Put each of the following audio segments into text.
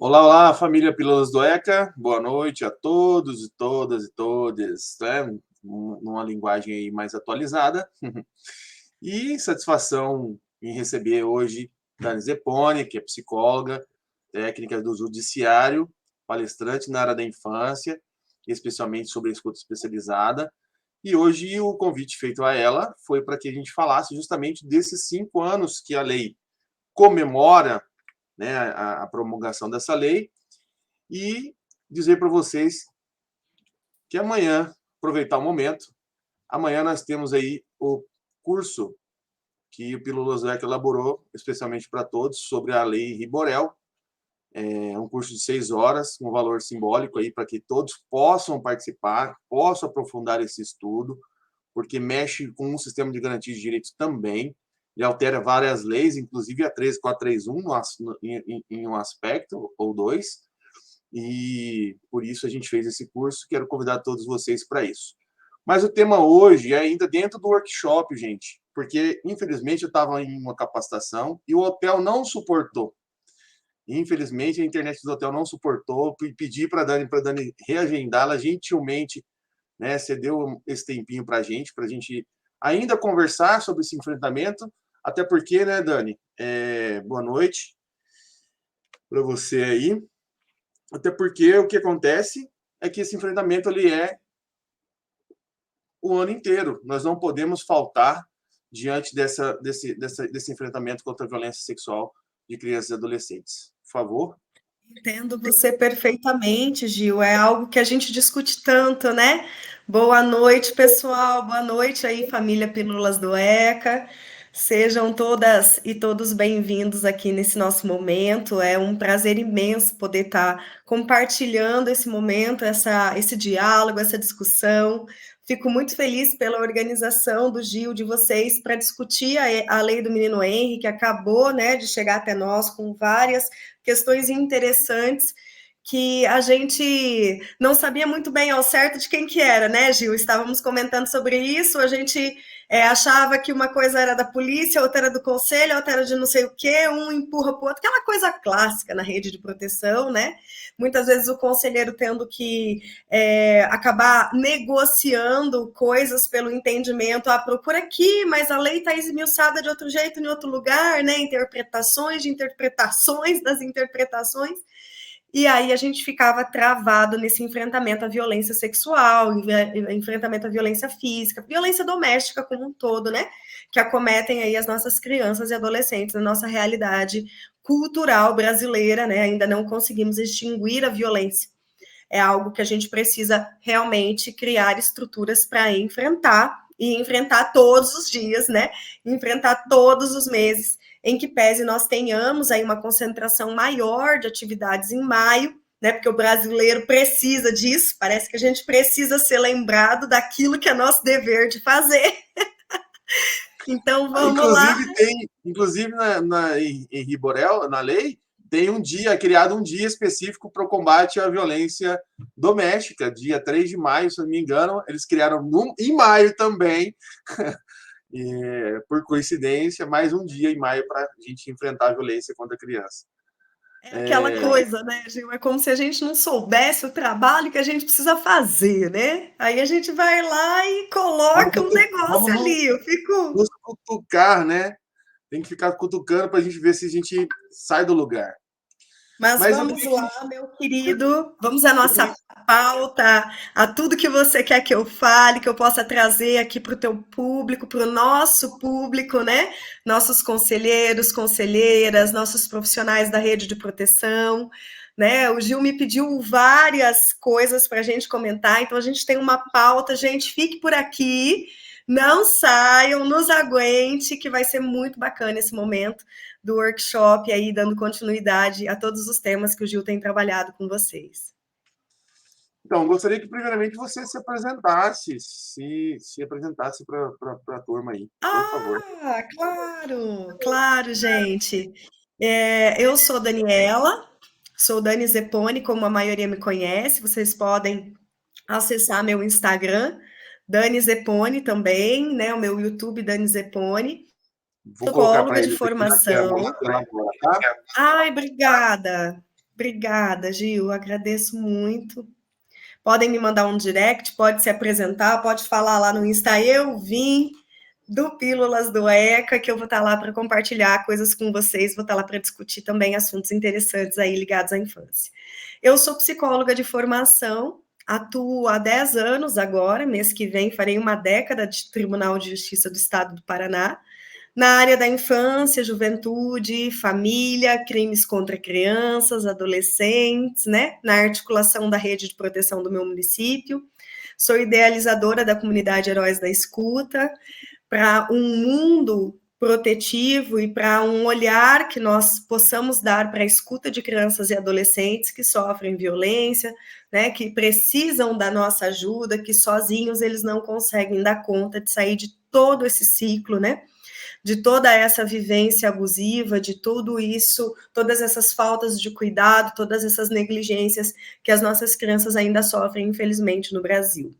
Olá, olá, família Pílulas do ECA. Boa noite a todos e todas e todes, né? Numa linguagem aí mais atualizada. E satisfação em receber hoje Dani Zeponi, que é psicóloga, técnica do judiciário, palestrante na área da infância, especialmente sobre a escuta especializada. E hoje o convite feito a ela foi para que a gente falasse justamente desses 5 anos que a lei comemora, né, a promulgação dessa lei, e dizer para vocês que amanhã, aproveitar o momento, amanhã nós temos aí o curso que o Pílulas Leque elaborou especialmente para todos sobre a Lei Riborel. É um curso de 6 horas, um valor simbólico aí para que todos possam participar, possam aprofundar esse estudo, porque mexe com um sistema de garantia de direitos também. Ele altera várias leis, inclusive a 13431 em um aspecto ou dois. E por isso a gente fez esse curso. Quero convidar todos vocês para isso. Mas o tema hoje é ainda dentro do workshop, gente, porque infelizmente eu estava em uma capacitação e o hotel não suportou. Infelizmente a internet do hotel não suportou. Pedi para a Dani reagendar, ela gentilmente, né, cedeu esse tempinho para a gente ainda conversar sobre esse enfrentamento. Até porque, né, Dani? Boa noite para você aí. Até porque o que acontece é que esse enfrentamento ele é o ano inteiro. Nós não podemos faltar diante desse enfrentamento contra a violência sexual de crianças e adolescentes. Por favor. Entendo você perfeitamente, Gil. É algo que a gente discute tanto, né? Boa noite, pessoal. Boa noite aí, família Pílulas do ECA. Sejam todas e todos bem-vindos aqui nesse nosso momento. É um prazer imenso poder estar compartilhando esse momento, esse diálogo, essa discussão. Fico muito feliz pela organização do Gil, de vocês, para discutir a lei do menino Henry, que acabou, né, de chegar até nós com várias questões interessantes que a gente não sabia muito bem ao certo de quem que era, né, Gil? Estávamos comentando sobre isso, a gente achava que uma coisa era da polícia, outra era do conselho, outra era de não sei o quê, um empurra para o outro, aquela coisa clássica na rede de proteção, né? Muitas vezes o conselheiro tendo que acabar negociando coisas pelo entendimento, procura aqui, mas a lei está esmiuçada de outro jeito em outro lugar, né? Interpretações de interpretações das interpretações. E aí a gente ficava travado nesse enfrentamento à violência sexual, enfrentamento à violência física, violência doméstica como um todo, né? Que acometem aí as nossas crianças e adolescentes na nossa realidade cultural brasileira, né? Ainda não conseguimos extinguir a violência. É algo que a gente precisa realmente criar estruturas para enfrentar e enfrentar todos os dias, né? Enfrentar todos os meses, em que pese nós tenhamos aí uma concentração maior de atividades em maio, né? Porque o brasileiro precisa disso, parece que a gente precisa ser lembrado daquilo que é nosso dever de fazer. Então vamos lá. Inclusive em Riborel, na lei, tem criado um dia específico para o combate à violência doméstica, dia 3 de maio, se não me engano, eles criaram em maio também, por coincidência, mais um dia em maio para a gente enfrentar a violência contra a criança. É aquela coisa, né, Gil? É como se a gente não soubesse o trabalho que a gente precisa fazer, né? Aí a gente vai lá e coloca um negócio ali. Eu fico. Nos cutucar, né? Tem que ficar cutucando para a gente ver se a gente sai do lugar. Mas vamos lá, meu querido, vamos à nossa pauta, a tudo que você quer que eu fale, que eu possa trazer aqui para o teu público, para o nosso público, né? Nossos conselheiros, conselheiras, nossos profissionais da rede de proteção, né? O Gil me pediu várias coisas para a gente comentar, então a gente tem uma pauta, gente, fique por aqui, não saiam, nos aguente, que vai ser muito bacana esse momento do workshop aí, dando continuidade a todos os temas que o Gil tem trabalhado com vocês. Então, gostaria que primeiramente você se apresentasse, se apresentasse para a turma aí, por favor. Claro, gente. Eu sou Daniela, sou Dani Zeponi, como a maioria me conhece, vocês podem acessar meu Instagram, Dani Zeponi também, né? O meu YouTube, Dani Zeponi. Vou colocar para Psicóloga de eles aqui na formação. tela agora, tá? Ai, obrigada. Obrigada, Gil, agradeço muito. Podem me mandar um direct, pode se apresentar, pode falar lá no Insta, eu vim do Pílulas do ECA, que eu vou estar lá para compartilhar coisas com vocês, vou estar lá para discutir também assuntos interessantes aí ligados à infância. Eu sou psicóloga de formação, atuo há 10 anos agora, mês que vem farei uma década de Tribunal de Justiça do Estado do Paraná, na área da infância, juventude, família, crimes contra crianças, adolescentes, né? Na articulação da rede de proteção do meu município. Sou idealizadora da comunidade Heróis da Escuta, para um mundo protetivo e para um olhar que nós possamos dar para a escuta de crianças e adolescentes que sofrem violência, né, que precisam da nossa ajuda, que sozinhos eles não conseguem dar conta de sair de todo esse ciclo, né, de toda essa vivência abusiva, de tudo isso, todas essas faltas de cuidado, todas essas negligências que as nossas crianças ainda sofrem, infelizmente, no Brasil.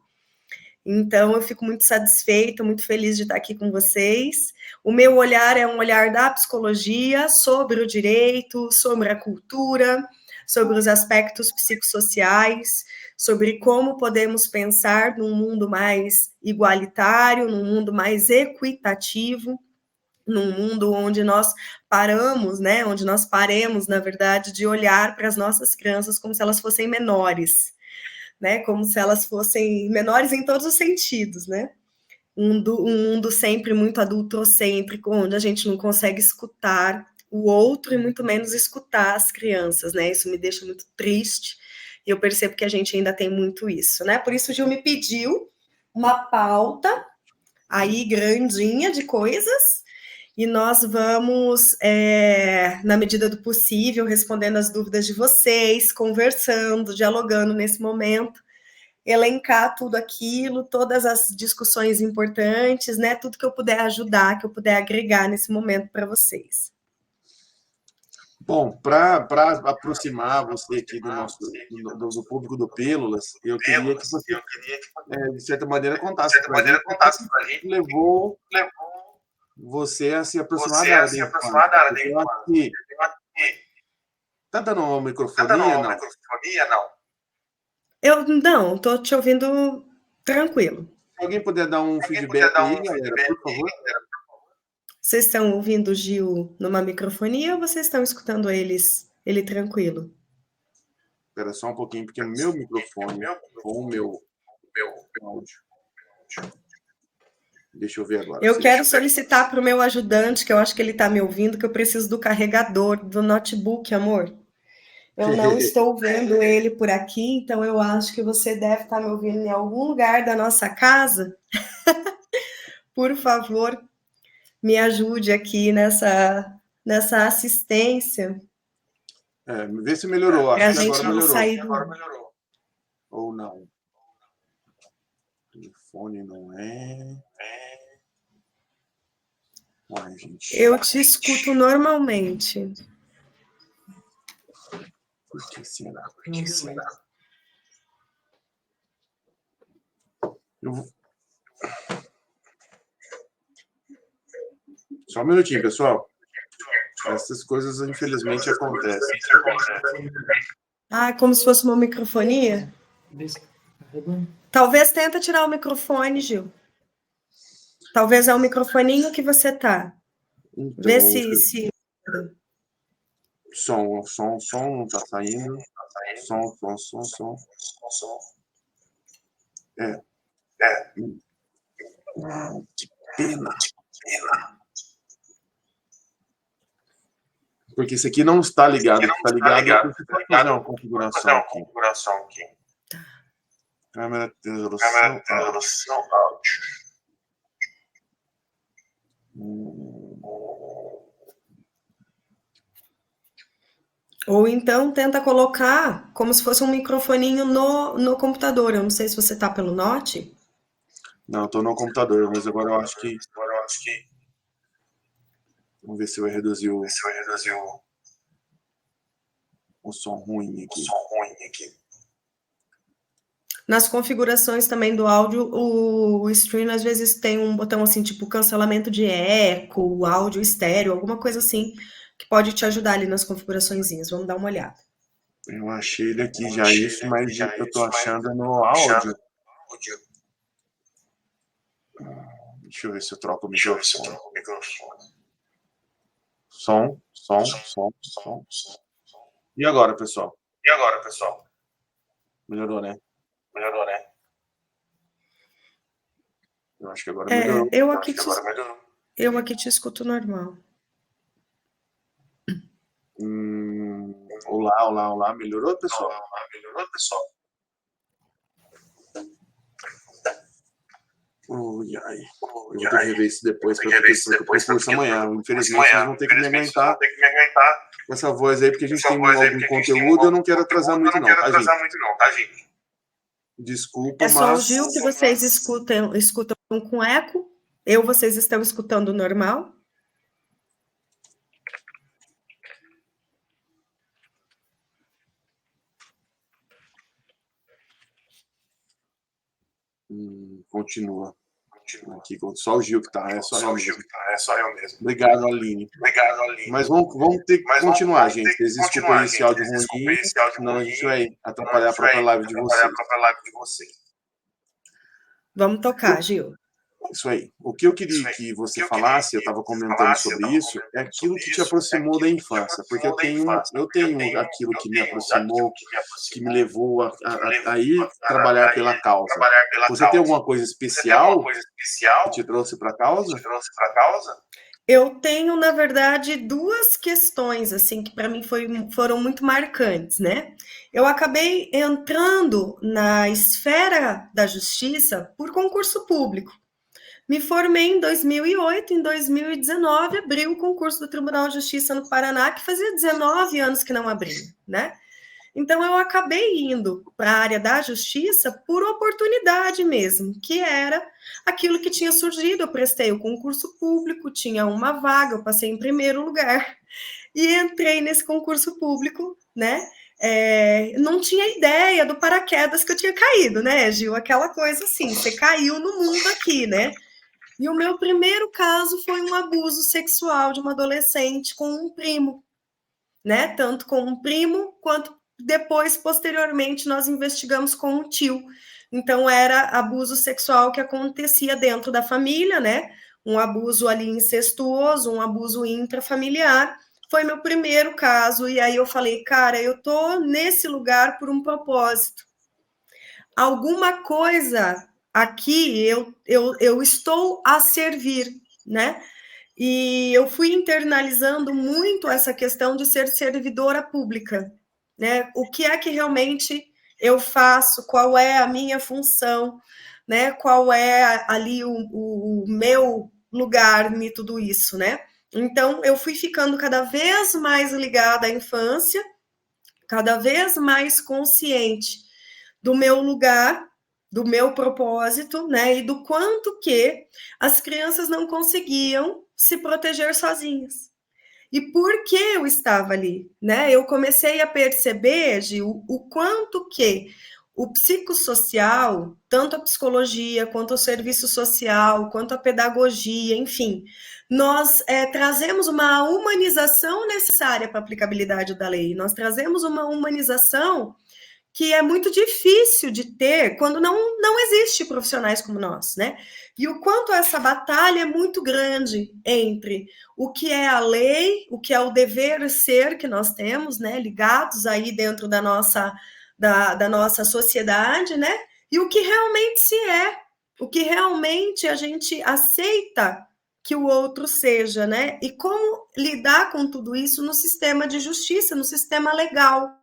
Então, eu fico muito satisfeita, muito feliz de estar aqui com vocês. O meu olhar é um olhar da psicologia sobre o direito, sobre a cultura, sobre os aspectos psicossociais, sobre como podemos pensar num mundo mais igualitário, num mundo mais equitativo, num mundo onde nós paramos, né, onde nós paremos, na verdade, de olhar para as nossas crianças como se elas fossem menores, né, como se elas fossem menores em todos os sentidos, né, um mundo sempre muito adultocêntrico, onde a gente não consegue escutar o outro e muito menos escutar as crianças, né, isso me deixa muito triste, e eu percebo que a gente ainda tem muito isso, né, por isso o Gil me pediu uma pauta aí grandinha de coisas, e nós vamos, na medida do possível, respondendo as dúvidas de vocês, conversando, dialogando nesse momento, elencar tudo aquilo, todas as discussões importantes, né? Tudo que eu puder ajudar, que eu puder agregar nesse momento para vocês. Bom, para aproximar você aqui do público do Pílulas, eu queria que você, de certa maneira, contasse para a gente levou você a se aproximar da área da infância. Está dando uma microfonia, não? Eu não, estou te ouvindo tranquilo. Se alguém puder dar um feedback aí, galera, por favor. Vocês estão ouvindo o Gil numa microfonia ou vocês estão escutando ele tranquilo? Espera só um pouquinho, porque meu microfone com o meu áudio. Deixa eu ver agora. Eu quero solicitar para o meu ajudante, que eu acho que ele está me ouvindo, que eu preciso do carregador do notebook, amor. Eu não estou vendo ele por aqui, então eu acho que você deve estar me ouvindo em algum lugar da nossa casa. Por favor, me ajude aqui nessa assistência. Vê se melhorou. Para a gente não sair do... Agora melhorou. Ou não. O telefone não é... Uai, gente. Eu te escuto normalmente. Por que será? Só um minutinho, pessoal. Essas coisas, infelizmente, acontecem. Ah, como se fosse uma microfonia? Talvez tenta tirar o microfone, Gil. Talvez é o microfoninho que você tá. Então, vê se... Som, tá saindo. Som. Que pena. Porque esse aqui não está ligado. Está ligado. Eu preciso fazer uma configuração aqui. Câmera de resolução áudio. Ou então tenta colocar como se fosse um microfoninho no computador. Eu não sei se você está pelo Note. Não, estou no computador, mas agora eu acho que... Vamos ver se vai reduzir o som ruim aqui. Nas configurações também do áudio, o stream às vezes tem um botão assim, tipo cancelamento de eco, áudio estéreo, alguma coisa assim, que pode te ajudar ali nas configuraçõezinhas. Vamos dar uma olhada. Eu achei ele aqui já isso, mas eu tô achando no áudio. Deixa eu ver se eu troco o microfone. Som. E agora, pessoal? Melhorou, né? Eu acho que agora melhorou. Eu aqui te escuto normal. Olá. Melhorou, pessoal? Ai. Eu vou ter que rever isso depois, porque eu curso amanhã. Infelizmente, vocês vão ter que me aguentar com essa voz aí, porque a gente tem algum conteúdo e eu não quero atrasar muito não, tá, gente? Desculpa, É só o mas... Gil que vocês escutam com eco? Vocês estão escutando normal? Continua. Aqui, só o Gil que tá, é só eu mesmo. Obrigado, Aline. Mas vamos ter que continuar, gente. Vocês desculpem aí esse áudio ruim, senão a gente vai atrapalhar a própria live de vocês. Vamos tocar, Gil. Isso aí. O que eu queria que você falasse, eu estava comentando sobre isso, é aquilo que te aproximou da infância, porque eu tenho aquilo que me aproximou, que me levou a ir trabalhar pela causa. Você tem alguma coisa especial que te trouxe para a causa? Eu tenho, na verdade, duas questões assim que para mim foram muito marcantes, né? Eu acabei entrando na esfera da justiça por concurso público. Me formei em 2008, em 2019 abri o concurso do Tribunal de Justiça no Paraná, que fazia 19 anos que não abria, né? Então eu acabei indo para a área da justiça por oportunidade mesmo, que era aquilo que tinha surgido. Eu prestei o concurso público, tinha uma vaga, eu passei em primeiro lugar e entrei nesse concurso público, né? Não tinha ideia do paraquedas que eu tinha caído, né, Gil? Aquela coisa assim, você caiu no mundo aqui, né? E o meu primeiro caso foi um abuso sexual de uma adolescente com um primo, né? Tanto com um primo, quanto depois, posteriormente, nós investigamos com um tio. Então, era abuso sexual que acontecia dentro da família, né? Um abuso ali incestuoso, um abuso intrafamiliar. Foi meu primeiro caso, e aí eu falei, cara, eu tô nesse lugar por um propósito. Alguma coisa aqui eu estou a servir, né? E eu fui internalizando muito essa questão de ser servidora pública, né? O que é que realmente eu faço? Qual é a minha função? Né? Qual é ali o meu lugar em tudo isso, né? Então, eu fui ficando cada vez mais ligada à infância, cada vez mais consciente do meu lugar, do meu propósito, né? E do quanto que as crianças não conseguiam se proteger sozinhas. E por que eu estava ali, né? Eu comecei a perceber, Gil, o quanto que o psicossocial, tanto a psicologia, quanto o serviço social, quanto a pedagogia, enfim, nós trazemos uma humanização necessária para a aplicabilidade da lei. Nós trazemos uma humanização que é muito difícil de ter quando não existe profissionais como nós, né? E o quanto essa batalha é muito grande entre o que é a lei, o que é o dever ser que nós temos, né? Ligados aí dentro da nossa sociedade, né? E o que realmente se é, o que realmente a gente aceita que o outro seja, né? E como lidar com tudo isso no sistema de justiça, no sistema legal.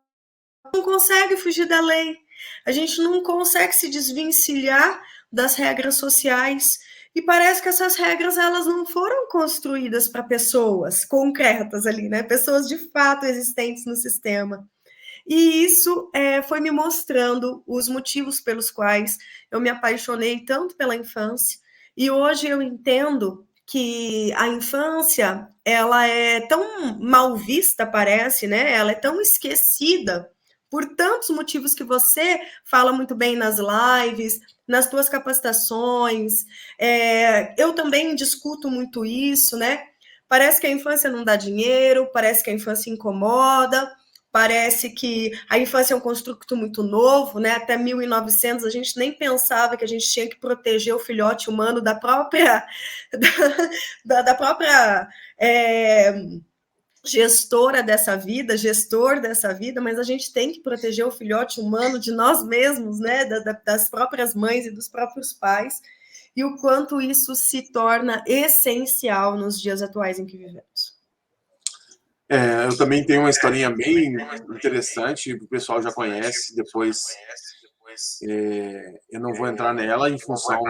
Não consegue fugir da lei, a gente não consegue se desvencilhar das regras sociais, e parece que essas regras elas não foram construídas para pessoas concretas ali, né? Pessoas de fato existentes no sistema. E isso foi me mostrando os motivos pelos quais eu me apaixonei tanto pela infância, e hoje eu entendo que a infância ela é tão mal vista, parece, né? Ela é tão esquecida por tantos motivos que você fala muito bem nas lives, nas tuas capacitações. Eu também discuto muito isso, né? Parece que a infância não dá dinheiro, parece que a infância incomoda, Parece que a infância é um construto muito novo, né? Até 1900 a gente nem pensava que a gente tinha que proteger o filhote humano da própria da própria gestora dessa vida, gestor dessa vida, mas a gente tem que proteger o filhote humano de nós mesmos, né? Das próprias mães e dos próprios pais, e o quanto isso se torna essencial nos dias atuais em que vivemos. Eu também tenho uma historinha bem interessante, que o pessoal já conhece, depois eu não vou entrar nela em função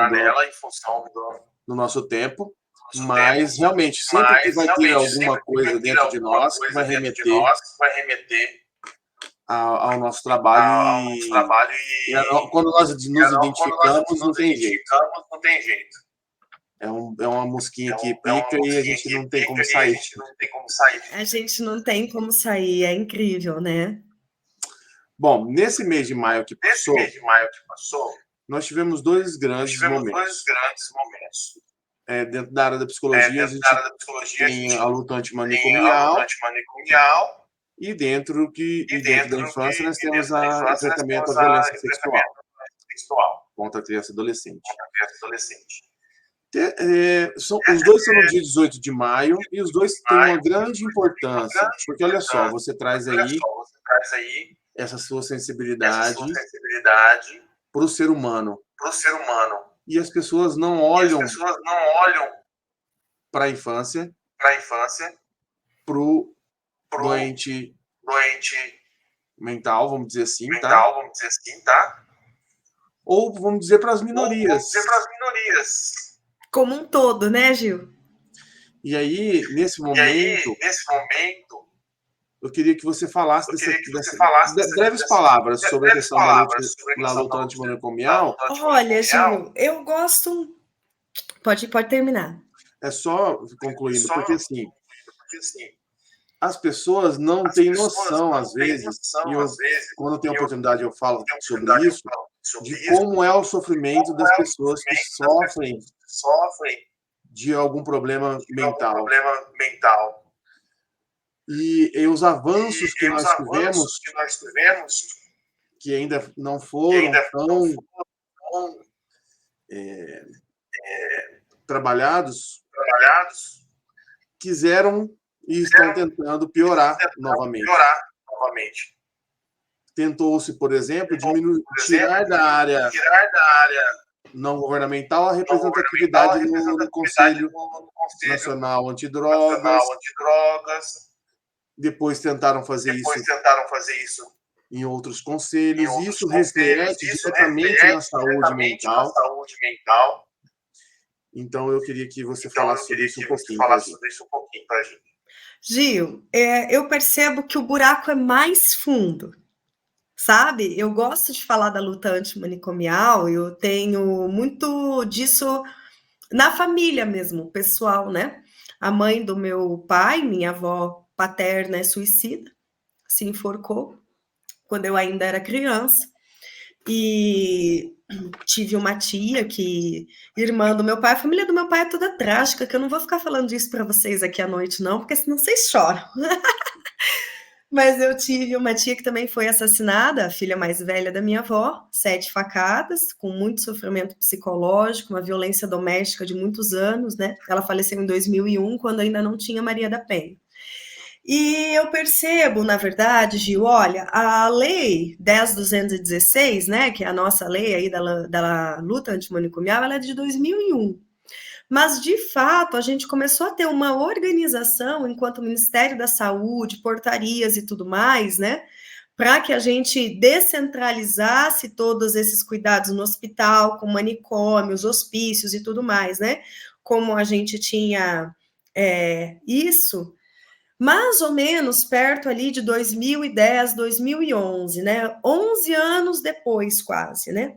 do nosso tempo, mas realmente, sempre que vai ter alguma coisa dentro de nós que vai remeter ao nosso trabalho e quando nós nos identificamos, não tem jeito. É uma mosquinha que pica e a gente não tem como sair. A gente não tem como sair, é incrível, né? Bom, nesse mês de maio que passou, nós tivemos dois grandes momentos. Dentro da área da psicologia, a gente tem a luta antimanicomial, e dentro da infância nós temos o tratamento da violência sexual contra a criança e adolescente. Os dois são no dia 18 de maio e os dois têm uma grande importância, porque olha só, você traz aí essa sua sensibilidade para o ser humano. E as pessoas não olham para a infância, para o doente mental, vamos dizer assim, tá? Ou vamos dizer para as minorias. Como um todo, né, Gil? E aí, nesse momento, eu queria que você falasse breves palavras sobre a questão da luta antimanicomial. Olha, Gil, eu gosto... Pode terminar. É só concluindo, porque assim, as pessoas não têm noção, às vezes, e quando eu tenho oportunidade eu falo sobre isso, de como é o sofrimento das pessoas que sofrem de algum problema mental. E os avanços que nós tivemos, que ainda não foram tão trabalhados, quiseram e estão tentando piorar novamente. Tentou-se, por exemplo, tirar da área não governamental a representatividade no Conselho Nacional Antidrogas. Depois tentaram fazer isso em outros conselhos. Isso reflete diretamente na saúde mental. Então, eu queria que você falasse sobre isso um pouquinho para a gente. Gil, eu percebo que o buraco é mais fundo, sabe? Eu gosto de falar da luta antimanicomial, eu tenho muito disso na família mesmo, pessoal, né? A mãe do meu pai, minha avó paterna, é suicida, se enforcou quando eu ainda era criança. E tive uma tia irmã do meu pai, a família do meu pai é toda trágica, que eu não vou ficar falando disso para vocês aqui à noite, não, porque senão vocês choram. Mas eu tive uma tia que também foi assassinada, a filha mais velha da minha avó, 7 facadas, com muito sofrimento psicológico, uma violência doméstica de muitos anos, né? Ela faleceu em 2001, quando ainda não tinha Maria da Penha. E eu percebo, na verdade, Gil, olha, a lei 10.216, né, que é a nossa lei aí da luta antimanicomial, ela é de 2001. Mas, de fato, a gente começou a ter uma organização, enquanto Ministério da Saúde, portarias e tudo mais, né, para que a gente descentralizasse todos esses cuidados no hospital, com manicômios, hospícios e tudo mais, né, como a gente tinha isso, mais ou menos perto ali de 2010, 2011, né, 11 anos depois quase, né.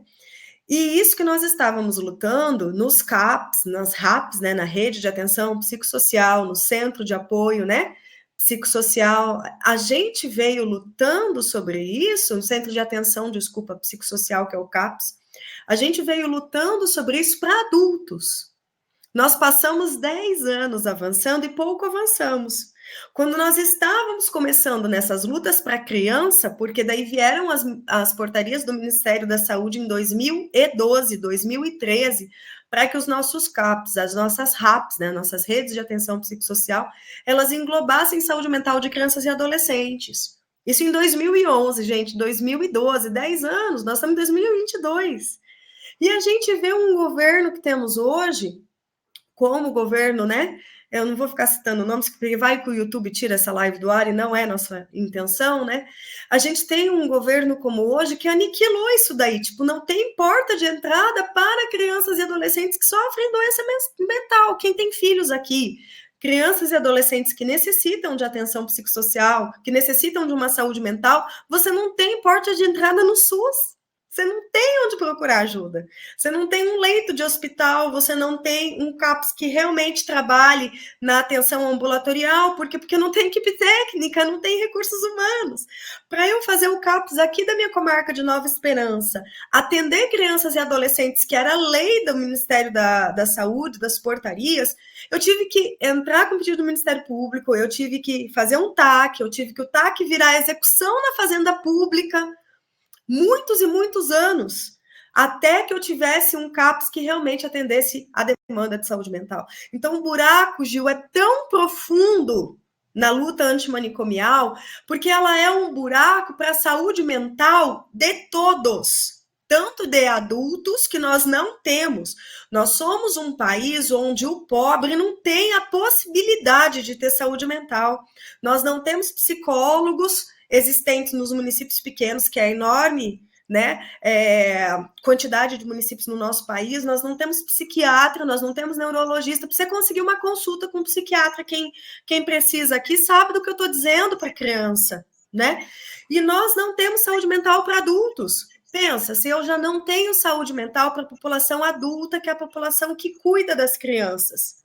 E isso que nós estávamos lutando nos CAPs, nas RAPs, né, na Rede de Atenção Psicossocial, no Centro de Apoio, né, Psicossocial, a gente veio lutando sobre isso, no Centro de Atenção, desculpa, Psicossocial, que é o CAPS, a gente veio lutando sobre isso para adultos. Nós passamos 10 anos avançando e pouco avançamos. Quando nós estávamos começando nessas lutas para a criança, porque daí vieram as portarias do Ministério da Saúde em 2012, 2013, para que os nossos CAPs, as nossas RAPs, né, nossas redes de atenção psicossocial, elas englobassem saúde mental de crianças e adolescentes. Isso em 2011, gente, 2012, 10 anos, nós estamos em 2022. E a gente vê um governo que temos hoje, como o governo, né? Eu não vou ficar citando nomes, porque vai que o YouTube tira essa live do ar e não é nossa intenção, né? A gente tem um governo como hoje que aniquilou isso daí, tipo, não tem porta de entrada para crianças e adolescentes que sofrem doença mental. Quem tem filhos aqui, crianças e adolescentes que necessitam de atenção psicossocial, que necessitam de uma saúde mental, você não tem porta de entrada no SUS. Você não tem onde procurar ajuda. Você não tem um leito de hospital, você não tem um CAPS que realmente trabalhe na atenção ambulatorial, porque não tem equipe técnica, não tem recursos humanos. Para eu fazer o CAPS aqui da minha comarca de Nova Esperança, atender crianças e adolescentes, que era a lei do Ministério da Saúde, das portarias, eu tive que entrar com o pedido do Ministério Público, eu tive que fazer um TAC, eu tive que o TAC virar execução na Fazenda Pública, muitos e muitos anos, até que eu tivesse um CAPS que realmente atendesse a demanda de saúde mental. Então, o buraco, Gil, é tão profundo na luta antimanicomial, porque ela é um buraco para a saúde mental de todos, tanto de adultos, que nós não temos. Nós somos um país onde o pobre não tem a possibilidade de ter saúde mental. Nós não temos psicólogos existentes nos municípios pequenos, que é enorme, né? Quantidade de municípios no nosso país, nós não temos psiquiatra, nós não temos neurologista. Para você conseguir uma consulta com um psiquiatra, quem precisa aqui sabe do que eu estou dizendo para a criança, né? E nós não temos saúde mental para adultos. Pensa, se eu já não tenho saúde mental para a população adulta, que é a população que cuida das crianças,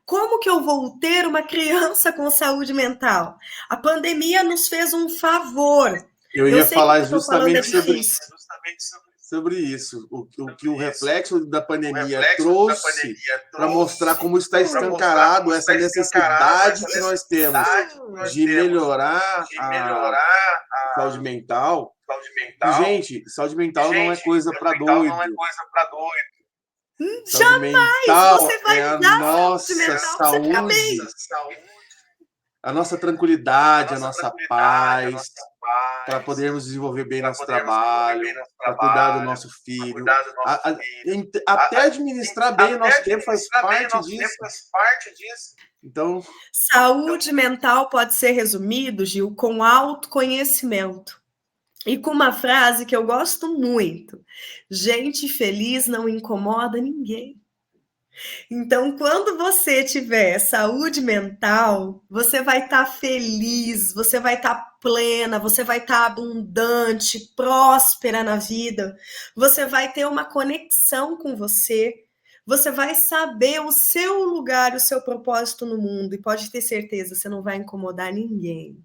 como que eu vou ter uma criança com saúde mental? A pandemia nos fez um favor. Eu ia falar justamente sobre isso. O que o reflexo da pandemia trouxe para mostrar como está escancarado essa necessidade que nós temos de melhorar a saúde mental. E, gente, saúde mental não é coisa para doido. Jamais! Você vai é a nossa saúde, a nossa tranquilidade, a nossa paz, para podermos desenvolver bem nosso trabalho, para cuidar do nosso filho, até administrar bem o nosso tempo faz parte disso. Então, saúde mental pode ser resumido, Gil, com autoconhecimento. E com uma frase que eu gosto muito: gente feliz não incomoda ninguém. Então, quando você tiver saúde mental, você vai estar feliz, você vai estar plena, você vai estar abundante, próspera na vida, você vai ter uma conexão com você, você vai saber o seu lugar, o seu propósito no mundo, e pode ter certeza, você não vai incomodar ninguém.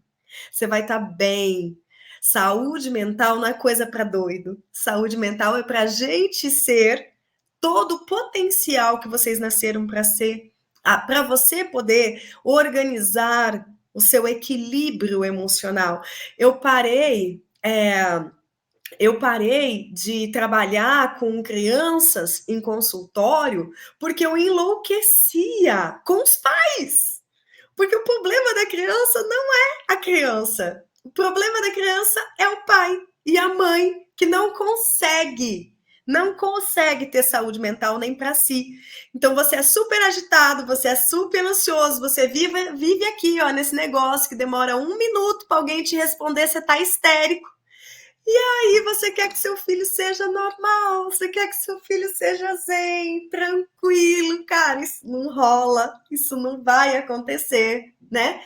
Você vai estar bem. Saúde mental não é coisa para doido. Saúde mental é para a gente ser todo o potencial que vocês nasceram para ser, para você poder organizar o seu equilíbrio emocional. Eu parei de trabalhar com crianças em consultório porque eu enlouquecia com os pais. Porque o problema da criança não é a criança. O problema da criança é o pai e a mãe, que não consegue ter saúde mental nem para si. Então, você é super agitado, você é super ansioso, você vive aqui, ó, nesse negócio que demora 1 minuto para alguém te responder, você tá histérico. E aí você quer que seu filho seja normal, você quer que seu filho seja zen, tranquilo. Cara, isso não rola, isso não vai acontecer, né?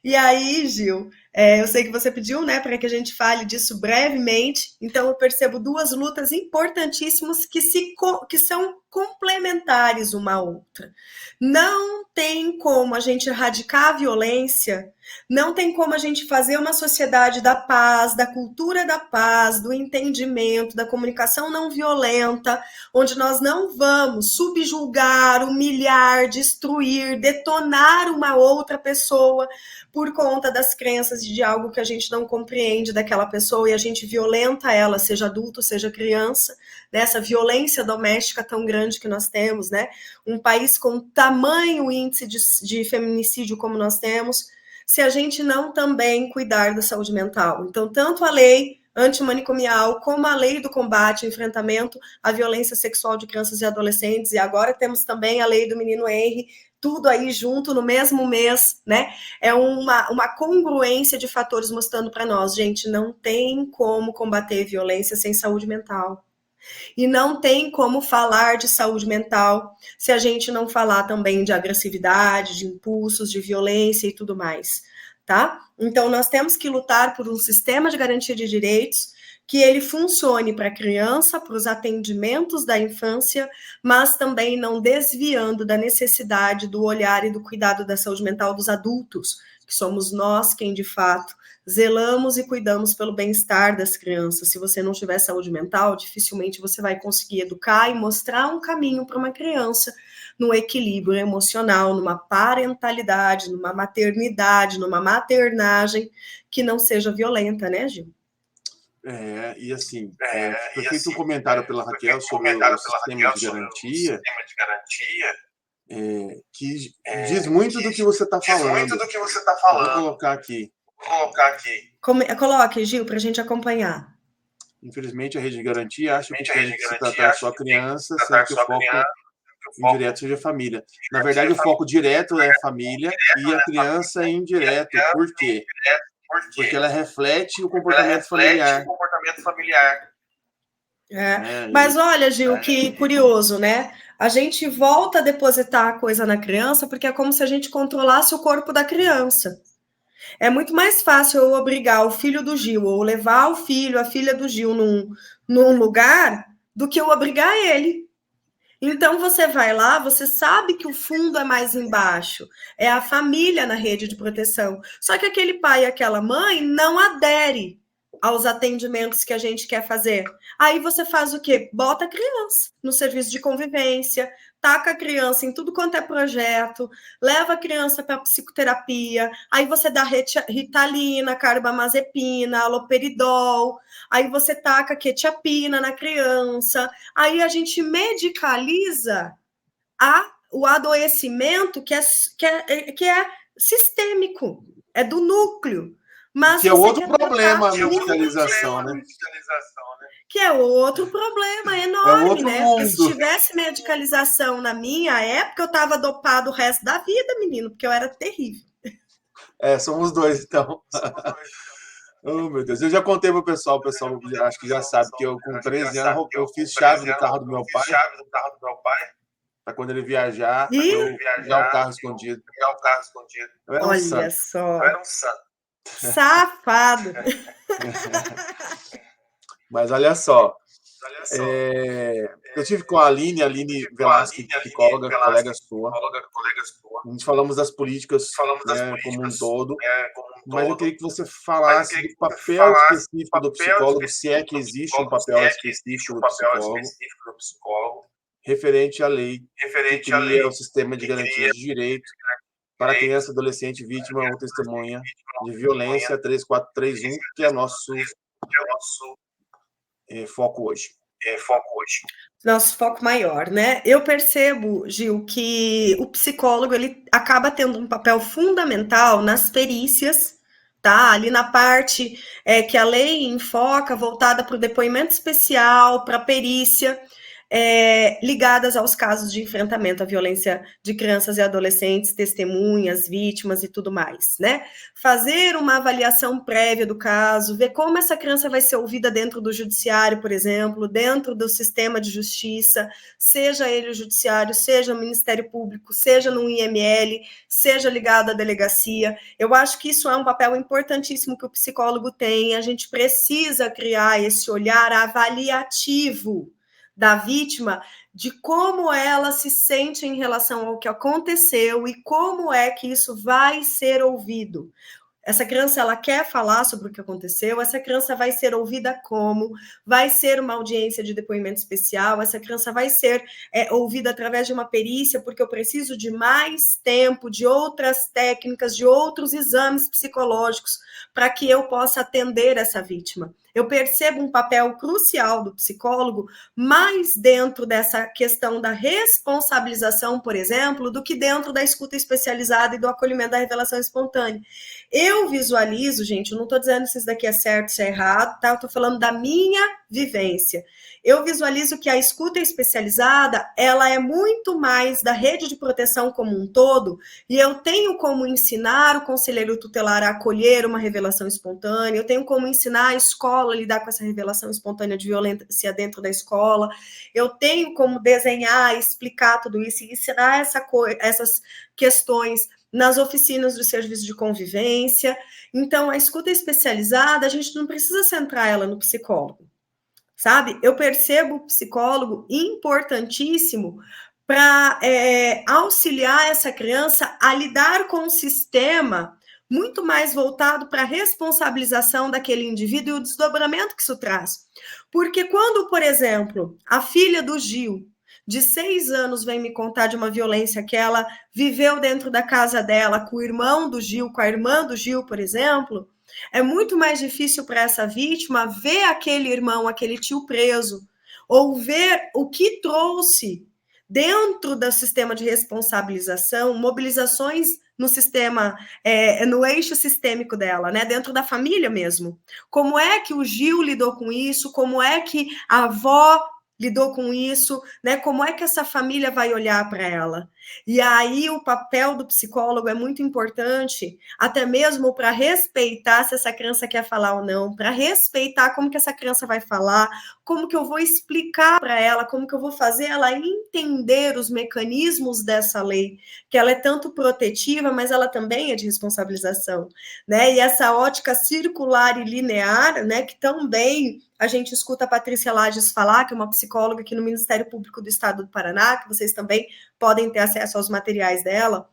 E aí, Gil, eu sei que você pediu, né, para que a gente fale disso brevemente. Então, eu percebo duas lutas importantíssimas que são complementares uma à outra. Não tem como a gente erradicar a violência, não tem como a gente fazer uma sociedade da paz, da cultura da paz, do entendimento, da comunicação não violenta, onde nós não vamos subjugar, humilhar, destruir, detonar uma outra pessoa por conta das crenças de algo que a gente não compreende daquela pessoa e a gente violenta ela, seja adulto, seja criança, né? Essa violência doméstica tão grande que nós temos, né? Um país com tamanho índice de feminicídio como nós temos, se a gente não também cuidar da saúde mental. Então, tanto a lei antimanicomial, como a lei do combate e enfrentamento à violência sexual de crianças e adolescentes, e agora temos também a lei do menino Henry, tudo aí junto no mesmo mês, né? É uma congruência de fatores mostrando para nós, gente, não tem como combater violência sem saúde mental. E não tem como falar de saúde mental se a gente não falar também de agressividade, de impulsos, de violência e tudo mais, tá? Então, nós temos que lutar por um sistema de garantia de direitos que ele funcione para a criança, para os atendimentos da infância, mas também não desviando da necessidade do olhar e do cuidado da saúde mental dos adultos, que somos nós quem, de fato, zelamos e cuidamos pelo bem-estar das crianças. Se você não tiver saúde mental, dificilmente você vai conseguir educar e mostrar um caminho para uma criança no equilíbrio emocional, numa parentalidade, numa maternidade, numa maternagem que não seja violenta, né, Gil? E assim, foi feito um comentário pela Raquel sobre o sistema de garantia, que diz muito do que você está falando. Vou colocar aqui. Coloque, Gil, para a gente acompanhar. Infelizmente, a rede de garantia acha que tem que se tratar só criança, sem que o foco indireto seja a família. Na verdade, o foco direto é a família e a criança é indireto. Por quê? Porque ela reflete o comportamento familiar. Mas olha, Gil, que curioso, né? A gente volta a depositar a coisa na criança porque é como se a gente controlasse o corpo da criança. É muito mais fácil eu obrigar o filho do Gil ou levar o filho, a filha do Gil num lugar do que eu obrigar ele. Então você vai lá, você sabe que o fundo é mais embaixo, é a família na rede de proteção. Só que aquele pai e aquela mãe não adere aos atendimentos que a gente quer fazer. Aí você faz o quê? Bota a criança no serviço de convivência, taca a criança em tudo quanto é projeto, leva a criança para psicoterapia, aí você dá Ritalina, carbamazepina, aloperidol, aí você taca quetiapina na criança, aí a gente medicaliza o adoecimento que é sistêmico, é do núcleo. Mas que é outro problema a medicalização, né? Que é outro problema enorme, né? Porque se tivesse medicalização na minha época, eu estava dopado o resto da vida, menino, porque eu era terrível. Somos dois, então. Oh, meu Deus. Eu já contei pro pessoal, o pessoal acho que já sabe que eu, com 13 anos, eu fiz chave do carro do meu pai. Para quando ele viajar, eu pegar o carro escondido. Olha só. Eu era um santo. Safado. Mas olha só. Eu tive com a Aline Velasquez, psicóloga, colega sua. A gente falamos das políticas, como um todo. Mas eu queria que você falasse do papel específico do psicólogo, se é que existe um papel específico do psicólogo, referente à lei que cria o sistema de garantia de direito para criança, adolescente, vítima ou testemunha de violência 3431, que é nosso foco hoje. Nosso foco maior, né? Eu percebo, Gil, que o psicólogo ele acaba tendo um papel fundamental nas perícias, tá? Ali na parte que a lei enfoca, voltada para o depoimento especial, para a perícia. ligadas aos casos de enfrentamento à violência de crianças e adolescentes, testemunhas, vítimas e tudo mais, né? Fazer uma avaliação prévia do caso, ver como essa criança vai ser ouvida dentro do judiciário, por exemplo, dentro do sistema de justiça, seja ele o judiciário, seja o Ministério Público, seja no IML, seja ligado à delegacia. Eu acho que isso é um papel importantíssimo que o psicólogo tem. A gente precisa criar esse olhar avaliativo da vítima, de como ela se sente em relação ao que aconteceu e como é que isso vai ser ouvido. Essa criança, ela quer falar sobre o que aconteceu, essa criança vai ser ouvida como, vai ser uma audiência de depoimento especial, essa criança vai ser ouvida através de uma perícia, porque eu preciso de mais tempo, de outras técnicas, de outros exames psicológicos, para que eu possa atender essa vítima. Eu percebo um papel crucial do psicólogo mais dentro dessa questão da responsabilização, por exemplo, do que dentro da escuta especializada e do acolhimento da revelação espontânea. Eu visualizo, gente, eu não estou dizendo se isso daqui é certo, se é errado, tá? Eu estou falando da minha vivência. Eu visualizo que a escuta especializada, ela é muito mais da rede de proteção como um todo, e eu tenho como ensinar o conselheiro tutelar a acolher uma revelação espontânea, eu tenho como ensinar a escola a lidar com essa revelação espontânea de violência dentro da escola, eu tenho como desenhar, explicar tudo isso, e ensinar essas questões nas oficinas do serviço de convivência. Então, a escuta especializada, a gente não precisa centrar ela no psicólogo, sabe? Eu percebo o psicólogo importantíssimo para auxiliar essa criança a lidar com um sistema muito mais voltado para a responsabilização daquele indivíduo e o desdobramento que isso traz. Porque quando, por exemplo, a filha do Gil, de 6 anos, vem me contar de uma violência que ela viveu dentro da casa dela, com o irmão do Gil, com a irmã do Gil, por exemplo, é muito mais difícil para essa vítima ver aquele irmão, aquele tio preso, ou ver o que trouxe dentro do sistema de responsabilização, mobilizações no sistema, no eixo sistêmico dela, né? Dentro da família mesmo. Como é que o Gil lidou com isso? Como é que a avó lidou com isso, né? Como é que essa família vai olhar para ela? E aí o papel do psicólogo é muito importante, até mesmo para respeitar se essa criança quer falar ou não, para respeitar como que essa criança vai falar, como que eu vou explicar para ela, como que eu vou fazer ela entender os mecanismos dessa lei, que ela é tanto protetiva, mas ela também é de responsabilização, né? E essa ótica circular e linear, né, que também a gente escuta a Patrícia Lages falar, que é uma psicóloga aqui no Ministério Público do Estado do Paraná, que vocês também podem ter acesso aos materiais dela.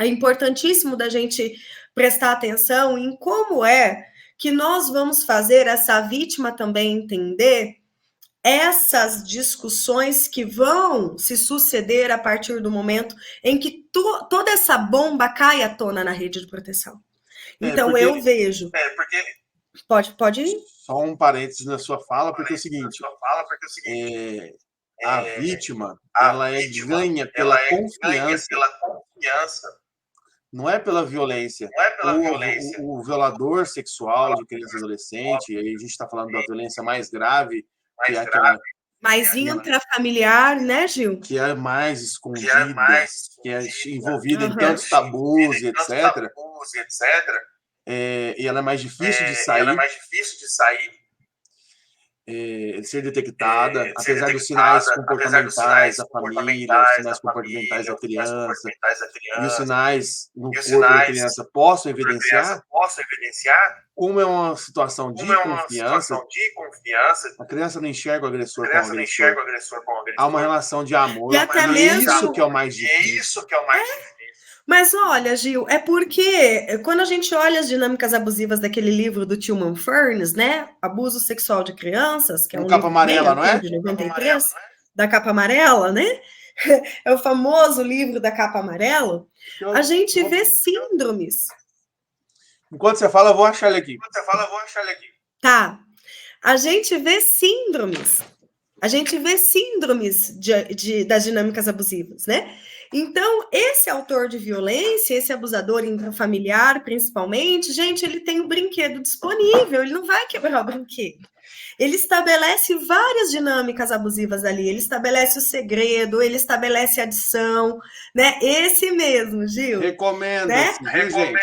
É importantíssimo da gente prestar atenção em como é que nós vamos fazer essa vítima também entender essas discussões que vão se suceder a partir do momento em que toda essa bomba cai à tona na rede de proteção. Então, eu vejo... Pode ir? Só um parênteses na sua fala, porque é o seguinte, a vítima, ela ganha pela confiança, não é pela violência. O violador sexual de criança e adolescente, e aí a gente está falando da violência mais grave, que é aquela... mais intrafamiliar, né, Gil? Que é mais escondida, que é envolvida em tantos tabus, etc. E ela é mais difícil de sair, de ser detectada, apesar dos sinais comportamentais da família, os sinais comportamentais da criança, e os sinais no corpo da criança possam evidenciar, como é uma situação de confiança, a criança não enxerga o agressor como agressor. Há uma relação de amor, e até mesmo... isso que é o mais difícil. Mas olha, Gil, é porque quando a gente olha as dinâmicas abusivas daquele livro do Tillman Furnace, né? Abuso Sexual de Crianças, que é um capa amarela, livro não é? de 93, da capa amarela, né? É o famoso livro da capa amarela. A gente vê síndromes. Enquanto você fala, eu vou achar ele aqui. Tá. A gente vê síndromes. A gente vê síndromes das dinâmicas abusivas, né? Então, esse autor de violência, esse abusador intrafamiliar, principalmente, gente, ele tem o brinquedo disponível, ele não vai quebrar o brinquedo. Ele estabelece várias dinâmicas abusivas ali. Ele estabelece o segredo, ele estabelece a adição, né? Esse mesmo, Gil. Recomenda-se, né? viu, gente?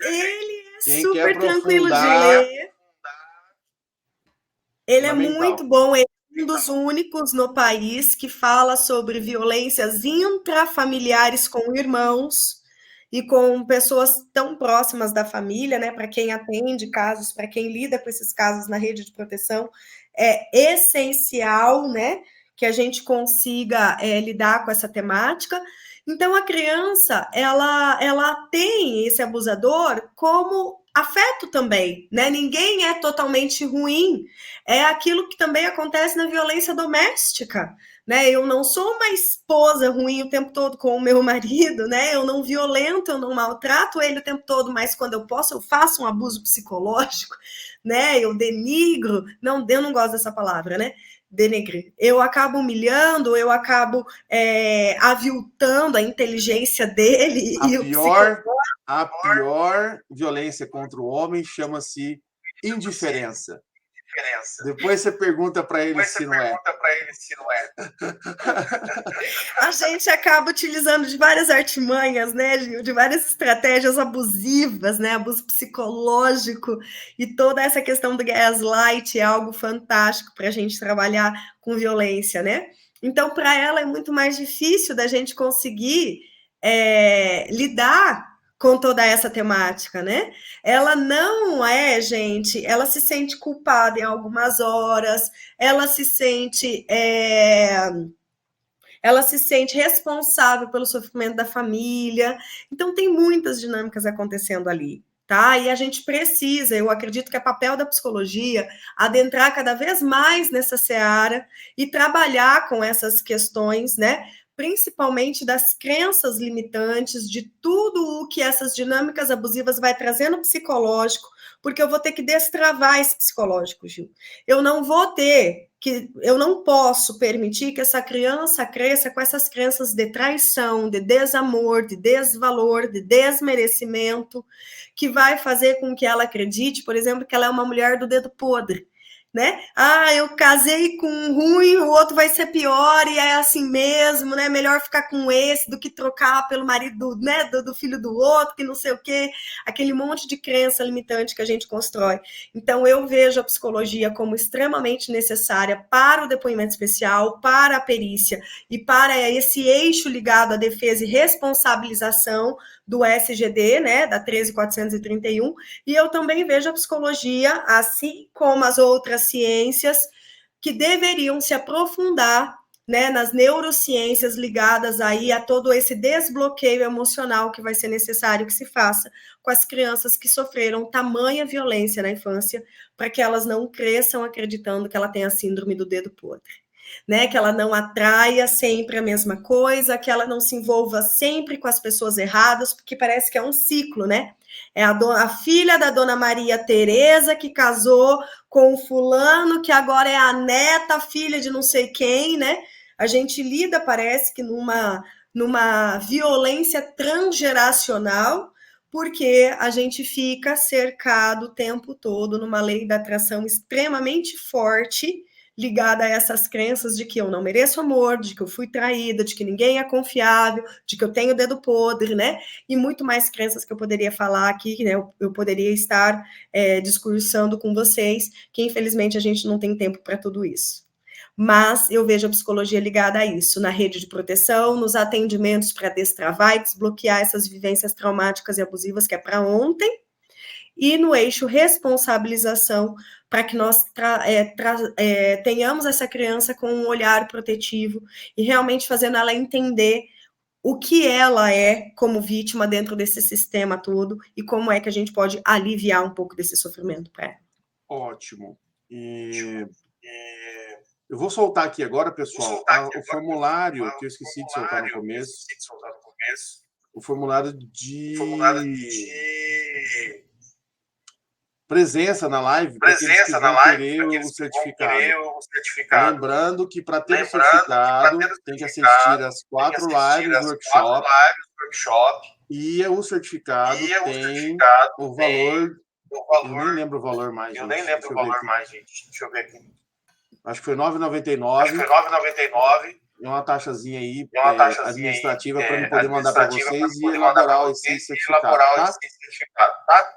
Ele é Quem super quer tranquilo de aprofundar, ler. Ele é fundamental. muito bom. Ele é um dos únicos no país que fala sobre violências intrafamiliares com irmãos e com pessoas tão próximas da família, né? Para quem atende casos, para quem lida com esses casos na rede de proteção, é essencial, né? Que a gente consiga lidar com essa temática. Então, a criança, ela tem esse abusador como afeto também, né? Ninguém é totalmente ruim. É aquilo que também acontece na violência doméstica, né? Eu não sou uma esposa ruim o tempo todo com o meu marido, né? Eu não violento, eu não maltrato ele o tempo todo, mas quando eu posso, eu faço um abuso psicológico, né? Eu denigro, não, eu não gosto dessa palavra, né? Denegrir. Eu acabo humilhando, eu acabo aviltando a inteligência dele e o psicológico. A pior violência contra o homem chama-se indiferença. Depois você pergunta para ele se não é. A gente acaba utilizando de várias artimanhas, né, Gil? De várias estratégias abusivas, né? Abuso psicológico e toda essa questão do gaslight é algo fantástico para a gente trabalhar com violência, né? Então, para ela é muito mais difícil da gente conseguir lidar com toda essa temática, né? Ela não é, gente, ela se sente culpada em algumas horas, ela se sente responsável pelo sofrimento da família. Então, tem muitas dinâmicas acontecendo ali. Tá? E a gente precisa, eu acredito que é papel da psicologia adentrar cada vez mais nessa seara e trabalhar com essas questões, né? Principalmente das crenças limitantes, de tudo o que essas dinâmicas abusivas vai trazer no psicológico, porque eu vou ter que destravar esse psicológico, Gil. Eu não posso permitir que essa criança cresça com essas crenças de traição, de desamor, de desvalor, de desmerecimento, que vai fazer com que ela acredite, por exemplo, que ela é uma mulher do dedo podre. Né? Ah, eu casei com um ruim, o outro vai ser pior e é assim mesmo, né? Melhor ficar com esse do que trocar pelo marido, né? Do filho do outro, que não sei o quê. Aquele monte de crença limitante que a gente constrói. Então, eu vejo a psicologia como extremamente necessária para o depoimento especial, para a perícia e para esse eixo ligado à defesa e responsabilização do SGD, né, da 13.431, e eu também vejo a psicologia, assim como as outras ciências, que deveriam se aprofundar, né, nas neurociências ligadas aí a todo esse desbloqueio emocional que vai ser necessário que se faça com as crianças que sofreram tamanha violência na infância, para que elas não cresçam acreditando que ela tem a síndrome do dedo podre. Né, que ela não atraia sempre a mesma coisa, que ela não se envolva sempre com as pessoas erradas, porque parece que é um ciclo, né? É a filha da dona Maria Tereza que casou com o fulano, que agora é a neta, filha de não sei quem, né? A gente lida, parece que numa violência transgeracional, porque a gente fica cercado o tempo todo numa lei da atração extremamente forte, ligada a essas crenças de que eu não mereço amor, de que eu fui traída, de que ninguém é confiável, de que eu tenho o dedo podre, né? E muito mais crenças que eu poderia falar aqui, né? Eu poderia estar discursando com vocês, que infelizmente a gente não tem tempo para tudo isso. Mas eu vejo a psicologia ligada a isso, na rede de proteção, nos atendimentos para destravar e desbloquear essas vivências traumáticas e abusivas que é para ontem, e no eixo responsabilização, para que nós tenhamos essa criança com um olhar protetivo e realmente fazendo ela entender o que ela é como vítima dentro desse sistema todo e como é que a gente pode aliviar um pouco desse sofrimento para ela. Ótimo. E eu vou soltar aqui agora, pessoal, o formulário que eu esqueci de soltar no começo. O formulário de presença na live para aqueles que vão querer o certificado. Lembrando que para ter o certificado, tem que assistir às 4 lives do workshop. E o certificado tem o valor. Eu nem lembro o valor mais, gente. Deixa eu ver aqui. Acho que foi R$ 9,99. É uma taxazinha aí administrativa para eu poder mandar para vocês e elaborar esse certificado, tá?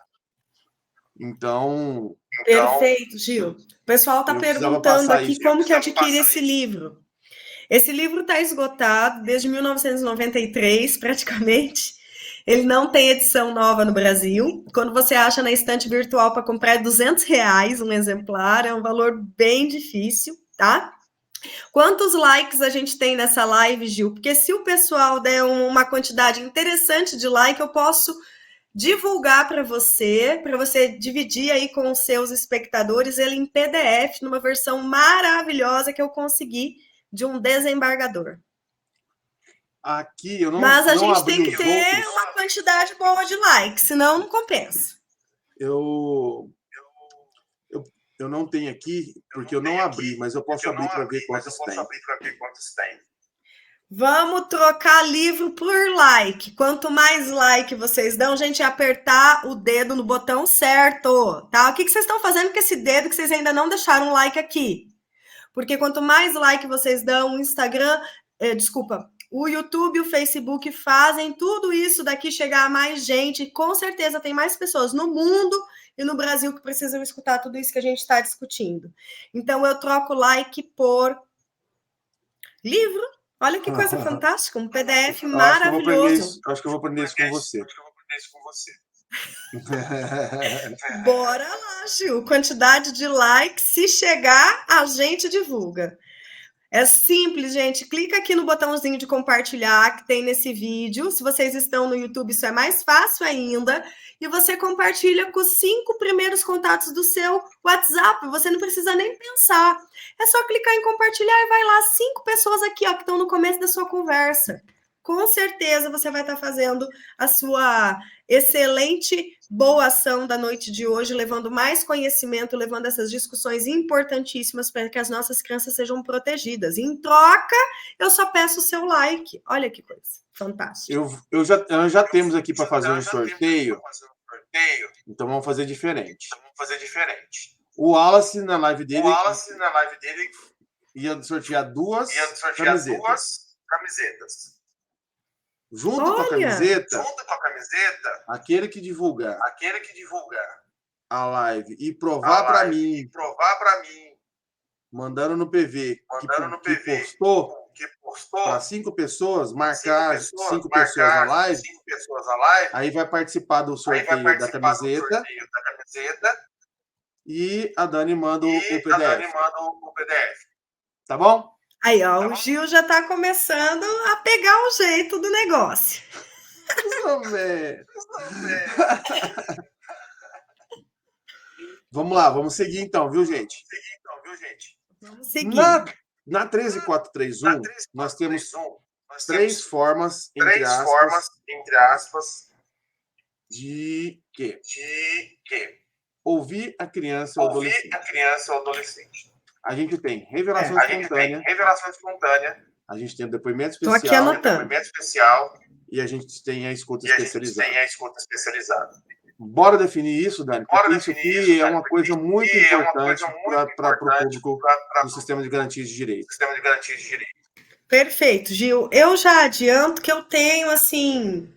Então... Perfeito, Gil. O pessoal está perguntando aqui como que adquire esse livro. Esse livro está esgotado desde 1993, praticamente. Ele não tem edição nova no Brasil. Quando você acha na estante virtual para comprar é R$200 um exemplar, é um valor bem difícil, tá? Quantos likes a gente tem nessa live, Gil? Porque se o pessoal der uma quantidade interessante de like, eu posso divulgar para você dividir aí com os seus espectadores ele em PDF, numa versão maravilhosa que eu consegui de um desembargador. Aqui eu não. Mas a gente tem que ter uma quantidade boa de likes, senão não compensa. Eu não tenho aqui, porque eu não abri, mas eu posso abrir para ver quantos tem. Vamos trocar livro por like. Quanto mais like vocês dão, gente, apertar o dedo no botão certo, tá? O que vocês estão fazendo com esse dedo que vocês ainda não deixaram um like aqui? Porque quanto mais like vocês dão, o Instagram, o YouTube, o Facebook fazem tudo isso daqui chegar a mais gente. E com certeza tem mais pessoas no mundo e no Brasil que precisam escutar tudo isso que a gente está discutindo. Então, eu troco like por livro. Olha que coisa fantástica, um PDF maravilhoso. Acho que eu vou aprender isso com você. Bora lá, Gil. Quantidade de likes, se chegar, a gente divulga. É simples, gente. Clica aqui no botãozinho de compartilhar que tem nesse vídeo. Se vocês estão no YouTube, isso é mais fácil ainda. E você compartilha com os 5 primeiros contatos do seu WhatsApp. Você não precisa nem pensar. É só clicar em compartilhar e vai lá 5 pessoas aqui, ó, que estão no começo da sua conversa. Com certeza você vai estar fazendo a sua excelente boa ação da noite de hoje, levando mais conhecimento, levando essas discussões importantíssimas para que as nossas crianças sejam protegidas. Em troca, eu só peço o seu like. Olha que coisa fantástica. Já temos aqui para fazer um sorteio. Então vamos fazer diferente. O Wallace, na live dele, ia sortear duas camisetas. Junto com a camiseta, aquele que divulgar a live e provar para mim, mandando no PV que postou para 5 pessoas, marcar 5 pessoas na live, aí vai participar do sorteio da camiseta e a Dani manda o PDF. Tá bom? Aí, ó, o Gil já está começando a pegar o jeito do negócio. Vamos lá, vamos seguir então, viu, gente? Vamos seguir. Na 13431, nós temos 3 formas, entre aspas, de quê? Ouvir a criança ou adolescente. A gente tem revelação espontânea. A gente tem o depoimento especial. Estou aqui anotando. E a gente tem a escuta especializada. Bora definir isso, Dani? Porque isso aqui é uma coisa muito importante para o público do Sistema de Garantias de Direito. Perfeito, Gil. Eu já adianto que eu tenho, assim,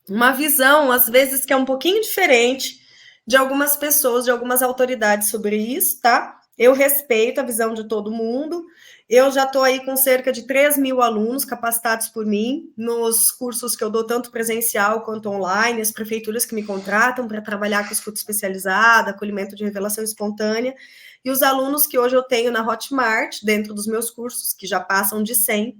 uma visão, às vezes, que é um pouquinho diferente de algumas pessoas, de algumas autoridades sobre isso, tá? Eu respeito a visão de todo mundo. Eu já estou aí com cerca de 3.000 alunos capacitados por mim nos cursos que eu dou, tanto presencial quanto online, as prefeituras que me contratam para trabalhar com escuta especializada, acolhimento de revelação espontânea, e os alunos que hoje eu tenho na Hotmart, dentro dos meus cursos, que já passam de 100.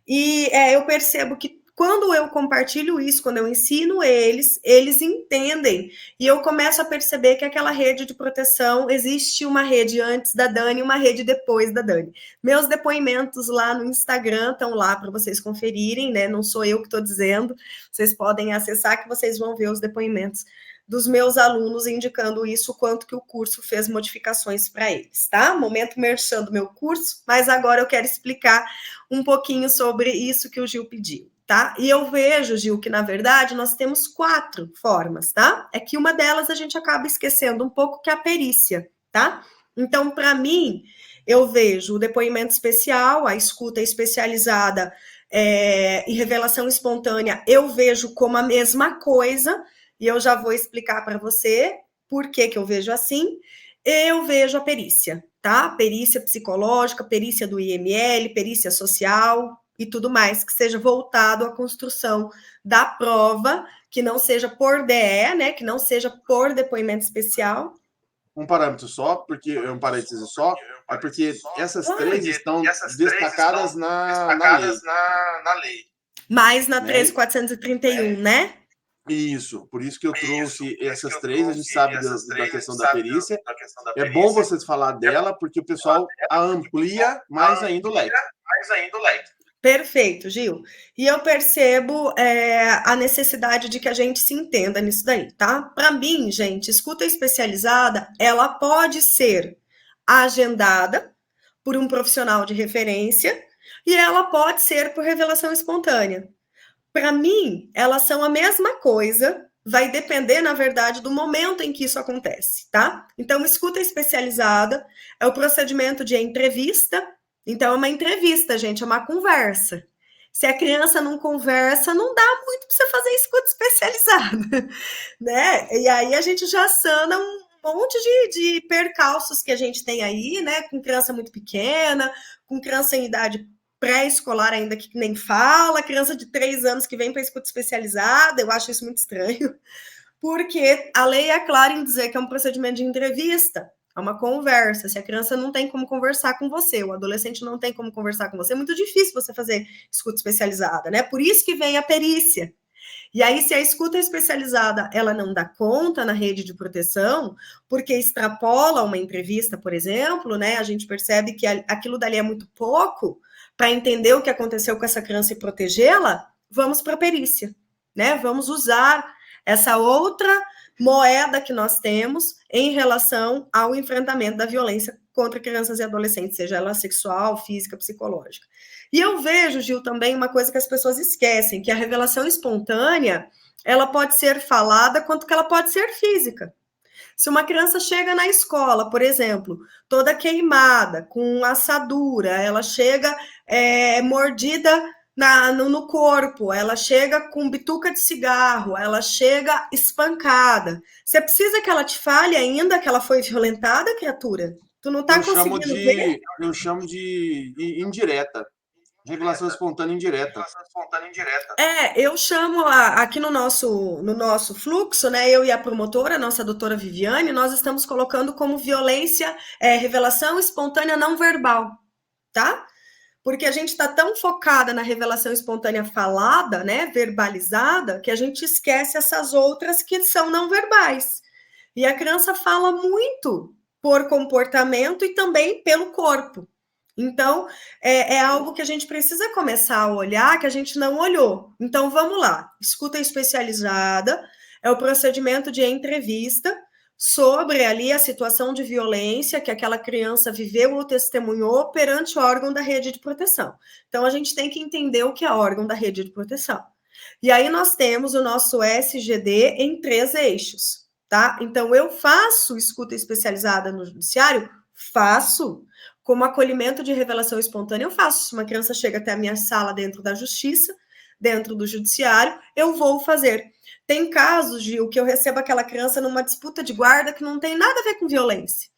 E eu percebo que quando eu compartilho isso, quando eu ensino eles entendem. E eu começo a perceber que aquela rede de proteção, existe uma rede antes da Dani e uma rede depois da Dani. Meus depoimentos lá no Instagram estão lá para vocês conferirem, né? Não sou eu que estou dizendo. Vocês podem acessar que vocês vão ver os depoimentos dos meus alunos indicando isso, o quanto que o curso fez modificações para eles, tá? Momento merchan do meu curso, mas agora eu quero explicar um pouquinho sobre isso que o Gil pediu, tá? E eu vejo, Gil, que na verdade nós temos 4 formas, tá? É que uma delas a gente acaba esquecendo um pouco, que é a perícia, tá? Então, para mim, eu vejo o depoimento especial, a escuta especializada e revelação espontânea, eu vejo como a mesma coisa, e eu já vou explicar para você por que eu vejo assim. Eu vejo a perícia, tá? Perícia psicológica, perícia do IML, perícia social e tudo mais, que seja voltado à construção da prova, que não seja por DE, né? Que não seja por depoimento especial. Um parâmetro só, porque um parêntese só, é porque essas 3 estão destacadas na lei. Mais na Né? 13.431, né? Isso, por isso que eu trouxe essas 3, a gente sabe da questão da perícia. É bom vocês falar dela, porque o pessoal amplia mais ainda o leque. Perfeito, Gil. E eu percebo a necessidade de que a gente se entenda nisso daí, tá? Para mim, gente, escuta especializada, ela pode ser agendada por um profissional de referência e ela pode ser por revelação espontânea. Para mim, elas são a mesma coisa, vai depender, na verdade, do momento em que isso acontece, tá? Então, escuta especializada é o procedimento de entrevista. Então, é uma entrevista, gente, é uma conversa. Se a criança não conversa, não dá muito para você fazer escuta especializada, né? E aí a gente já sana um monte de percalços que a gente tem aí, né? Com criança muito pequena, com criança em idade pré-escolar ainda que nem fala, criança de 3 anos que vem para escuta especializada, eu acho isso muito estranho, porque a lei é clara em dizer que é um procedimento de entrevista, é uma conversa. Se a criança não tem como conversar com você, o adolescente não tem como conversar com você, é muito difícil você fazer escuta especializada, né? Por isso que vem a perícia. E aí, se a escuta especializada ela não dá conta na rede de proteção, porque extrapola uma entrevista, por exemplo, né? A gente percebe que aquilo dali é muito pouco para entender o que aconteceu com essa criança e protegê-la, vamos para a perícia, né? Vamos usar essa outra moeda que nós temos em relação ao enfrentamento da violência contra crianças e adolescentes, seja ela sexual, física, psicológica. E eu vejo, Gil, também uma coisa que as pessoas esquecem, que a revelação espontânea, ela pode ser falada quanto que ela pode ser física. Se uma criança chega na escola, por exemplo, toda queimada, com assadura, ela chega mordida no corpo, ela chega com bituca de cigarro, ela chega espancada. Você precisa que ela te fale ainda que ela foi violentada, criatura? Tu não tá conseguindo ver? Eu chamo de indireta. Revelação espontânea indireta. Eu chamo aqui no nosso fluxo, né? Eu e a promotora, a nossa doutora Viviane, nós estamos colocando como violência, revelação espontânea não verbal, tá? Porque a gente está tão focada na revelação espontânea falada, né, verbalizada, que a gente esquece essas outras que são não verbais. E a criança fala muito por comportamento e também pelo corpo. Então, é algo que a gente precisa começar a olhar, que a gente não olhou. Então, vamos lá. Escuta especializada é o procedimento de entrevista sobre ali a situação de violência que aquela criança viveu ou testemunhou perante o órgão da rede de proteção. Então, a gente tem que entender o que é órgão da rede de proteção. E aí nós temos o nosso SGD em 3 eixos, tá? Então, eu faço escuta especializada no judiciário? Faço. Como acolhimento de revelação espontânea, eu faço. Se uma criança chega até a minha sala dentro da justiça, dentro do judiciário, eu vou fazer. Tem casos, Gil, que eu recebo aquela criança numa disputa de guarda que não tem nada a ver com violência.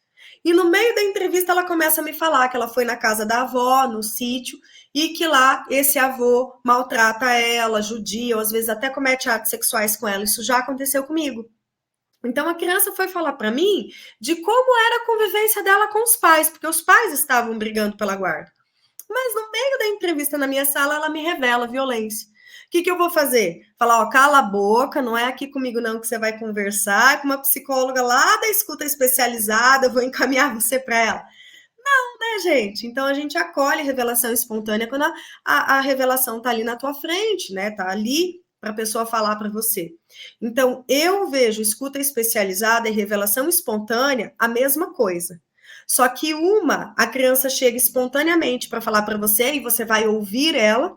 E no meio da entrevista ela começa a me falar que ela foi na casa da avó, no sítio, e que lá esse avô maltrata ela, judia, ou às vezes até comete atos sexuais com ela. Isso já aconteceu comigo. Então a criança foi falar para mim de como era a convivência dela com os pais, porque os pais estavam brigando pela guarda. Mas no meio da entrevista na minha sala, ela me revela violência. O que eu vou fazer? Falar, ó, cala a boca, não é aqui comigo não que você vai conversar, com uma psicóloga lá da escuta especializada, eu vou encaminhar você para ela. Não, né, gente? Então a gente acolhe revelação espontânea quando a revelação tá ali na tua frente, né? Tá ali para a pessoa falar para você. Então, eu vejo escuta especializada e revelação espontânea a mesma coisa. Só que a criança chega espontaneamente para falar para você e você vai ouvir ela,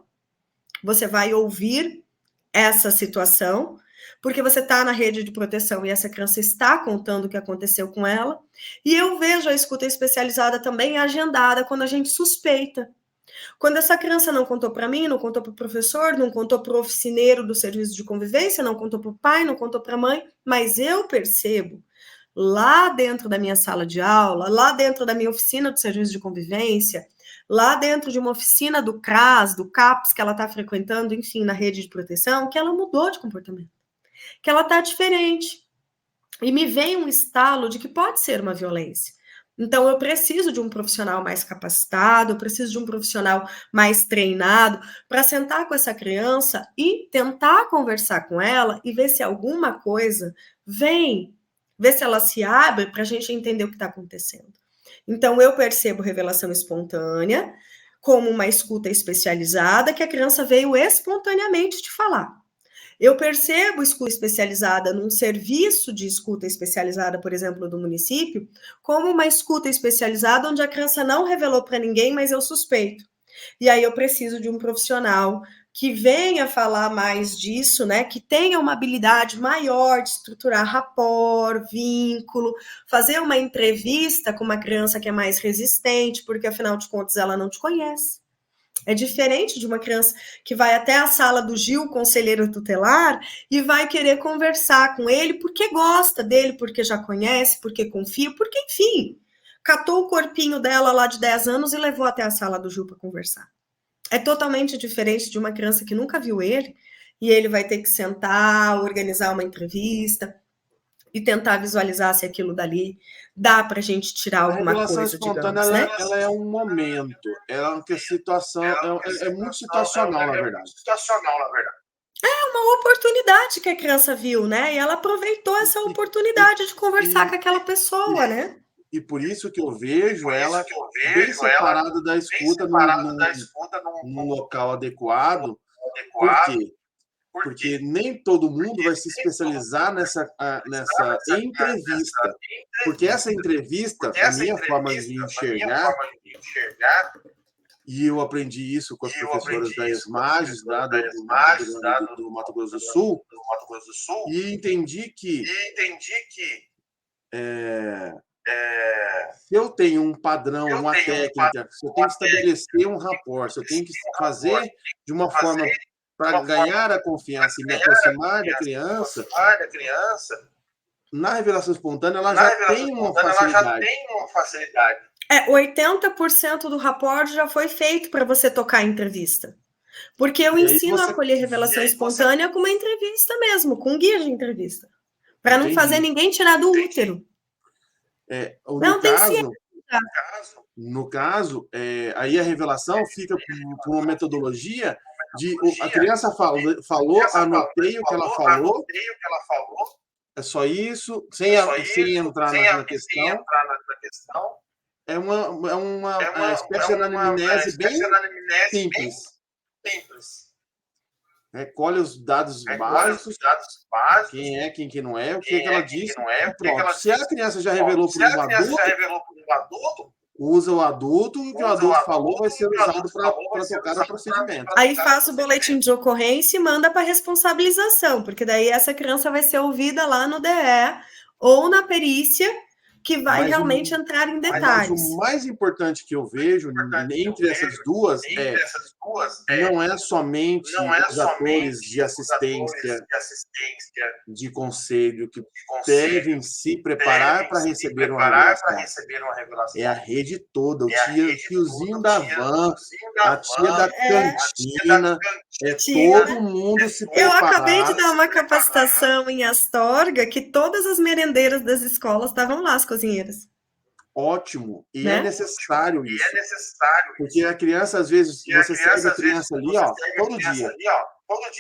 você vai ouvir essa situação, porque você está na rede de proteção e essa criança está contando o que aconteceu com ela. E eu vejo a escuta especializada também agendada quando a gente suspeita. Quando essa criança não contou para mim, não contou para o professor, não contou para o oficineiro do serviço de convivência, não contou para o pai, não contou para a mãe, mas eu percebo lá dentro da minha sala de aula, lá dentro da minha oficina do serviço de convivência, lá dentro de uma oficina do CRAS, do CAPS que ela está frequentando, enfim, na rede de proteção, que ela mudou de comportamento, que ela está diferente. E me vem um estalo de que pode ser uma violência. Então, eu preciso de um profissional mais capacitado, eu preciso de um profissional mais treinado para sentar com essa criança e tentar conversar com ela e ver se alguma coisa vem, ver se ela se abre para a gente entender o que está acontecendo. Então, eu percebo revelação espontânea como uma escuta especializada que a criança veio espontaneamente te falar. Eu percebo escuta especializada num serviço de escuta especializada, por exemplo, do município, como uma escuta especializada onde a criança não revelou para ninguém, mas eu suspeito. E aí eu preciso de um profissional que venha falar mais disso, né? Que tenha uma habilidade maior de estruturar rapport, vínculo, fazer uma entrevista com uma criança que é mais resistente, porque afinal de contas ela não te conhece. É diferente de uma criança que vai até a sala do Gil, conselheiro tutelar, e vai querer conversar com ele porque gosta dele, porque já conhece, porque confia, porque, enfim, catou o corpinho dela lá de 10 anos e levou até a sala do Gil para conversar. É totalmente diferente de uma criança que nunca viu ele, e ele vai ter que sentar, organizar uma entrevista e tentar visualizar se aquilo dali dá para a gente tirar A alguma revelação coisa, espontânea, digamos, né? ela é um momento, ela é uma situação, é muito situacional, na verdade. Uma oportunidade que a criança viu, né? E ela aproveitou essa oportunidade de conversar com aquela pessoa, né? E por isso que eu vejo ela bem separada da escuta num local adequado. Por quê? Porque nem todo mundo vai se especializar nessa entrevista. Porque essa entrevista, a minha forma de enxergar, e eu aprendi isso com as professoras da ESMAGES, lá do Mato Grosso do Sul, e entendi que se eu tenho um padrão, uma técnica, se eu tenho que estabelecer um rapport, se eu tenho que fazer de uma forma para ganhar a confiança e me aproximar da criança, na revelação espontânea ela já tem uma facilidade. 80% do rapport já foi feito para você tocar a entrevista. Porque eu ensino a colher revelação espontânea com uma entrevista mesmo, com um guia de entrevista. Para não fazer ninguém tirar do útero. No caso, aí a revelação fica por uma metodologia de a criança falou, anotei o que ela falou, é só isso, sem entrar na questão. É uma espécie de anamnese bem simples. Recolhe os dados básicos, quem é, quem que não é, o que ela disse, e pronto. Se a criança já revelou para um adulto, usa o adulto, e o que o adulto falou vai ser usado para tocar o procedimento. Aí faz o boletim de ocorrência e manda para responsabilização, porque daí essa criança vai ser ouvida lá no DE ou na perícia, que vai realmente entrar em detalhes. Mas o mais importante que eu vejo entre essas duas não é somente os atores de assistência, de conselho, que devem se preparar para receber uma revelação. É a rede toda, o tiozinho da van, a tia da cantina, todo mundo se preparar. Eu acabei de dar uma capacitação em Astorga que todas as merendeiras das escolas estavam lá, as cozinheiras. Ótimo, e é necessário isso. Porque a criança, às vezes, você segue a criança ali, todo dia.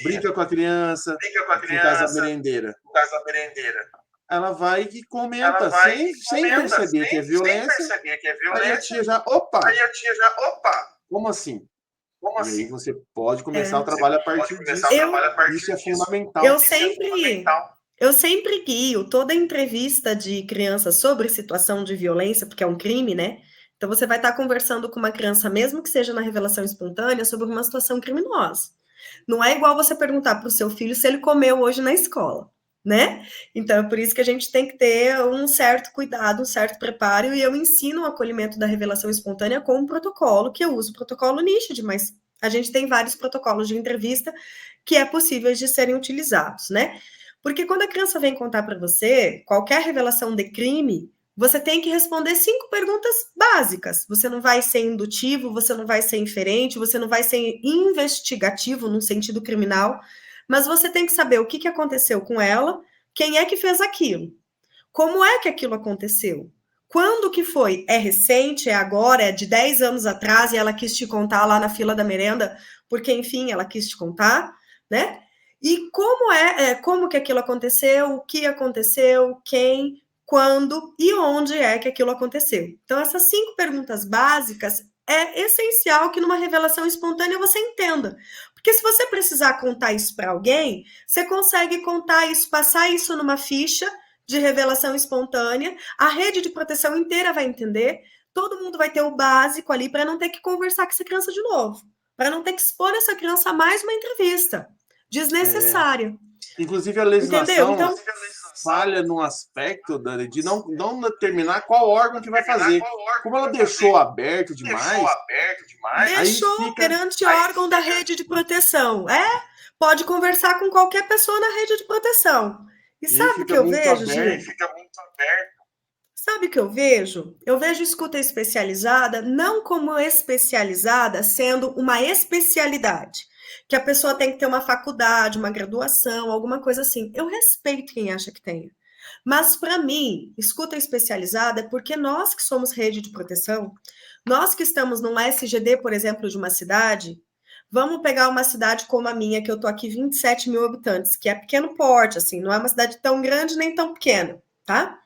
Brinca com a criança, no caso da merendeira. Ela vai e comenta, sem perceber que é violência. Aí a tia já, opa! Como assim? E aí você pode começar o É. trabalho a partir disso. Isso é fundamental. Eu sempre guio toda entrevista de criança sobre situação de violência, porque é um crime, né? Então você vai estar conversando com uma criança, mesmo que seja na revelação espontânea, sobre uma situação criminosa. Não é igual você perguntar para o seu filho se ele comeu hoje na escola, né? Então é por isso que a gente tem que ter um certo cuidado, um certo preparo, e eu ensino o acolhimento da revelação espontânea com um protocolo, que eu uso o protocolo NICHD, mas a gente tem vários protocolos de entrevista que é possível de serem utilizados, né? Porque quando a criança vem contar para você qualquer revelação de crime, você tem que responder 5 perguntas básicas. Você não vai ser indutivo, você não vai ser inferente, você não vai ser investigativo no sentido criminal, mas você tem que saber o que aconteceu com ela, quem é que fez aquilo, como é que aquilo aconteceu, quando que foi? É recente, é agora, é de 10 anos atrás e ela quis te contar lá na fila da merenda, porque, enfim, ela quis te contar, né? E como que aquilo aconteceu, o que aconteceu, quem, quando e onde é que aquilo aconteceu. Então, essas 5 perguntas básicas é essencial que numa revelação espontânea você entenda. Porque se você precisar contar isso para alguém, você consegue contar isso, passar isso numa ficha de revelação espontânea, a rede de proteção inteira vai entender, todo mundo vai ter o básico ali para não ter que conversar com essa criança de novo, para não ter que expor essa criança a mais uma entrevista desnecessária. Inclusive, a Entendeu? legislação Então, falha num aspecto, Dani, de não determinar qual órgão que vai fazer. Como ela deixou aberto demais, deixou perante órgão da rede de proteção. Pode conversar com qualquer pessoa na rede de proteção. E e aí sabe o que fica eu muito vejo, aberto. Gil? Sabe o que eu vejo? Eu vejo escuta especializada não como especializada sendo uma especialidade, que a pessoa tem que ter uma faculdade, uma graduação, alguma coisa assim. Eu respeito quem acha que tenha. Mas para mim, escuta especializada é porque nós que somos rede de proteção, nós que estamos num SGD, por exemplo, de uma cidade, vamos pegar uma cidade como a minha, que eu tô aqui 27 mil habitantes, que é pequeno porte, assim, não é uma cidade tão grande nem tão pequena, tá?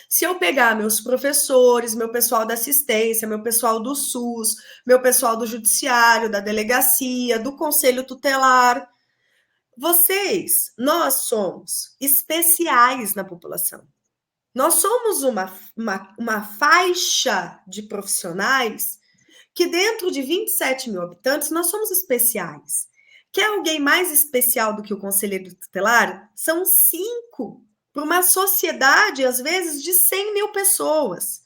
Se eu pegar meus professores, meu pessoal da assistência, meu pessoal do SUS, meu pessoal do judiciário, da delegacia, do conselho tutelar, nós somos especiais na população. Nós somos uma faixa de profissionais que dentro de 27 mil habitantes, nós somos especiais. Quer alguém mais especial do que o conselheiro tutelar? São 5 para uma sociedade, às vezes, de 100 mil pessoas,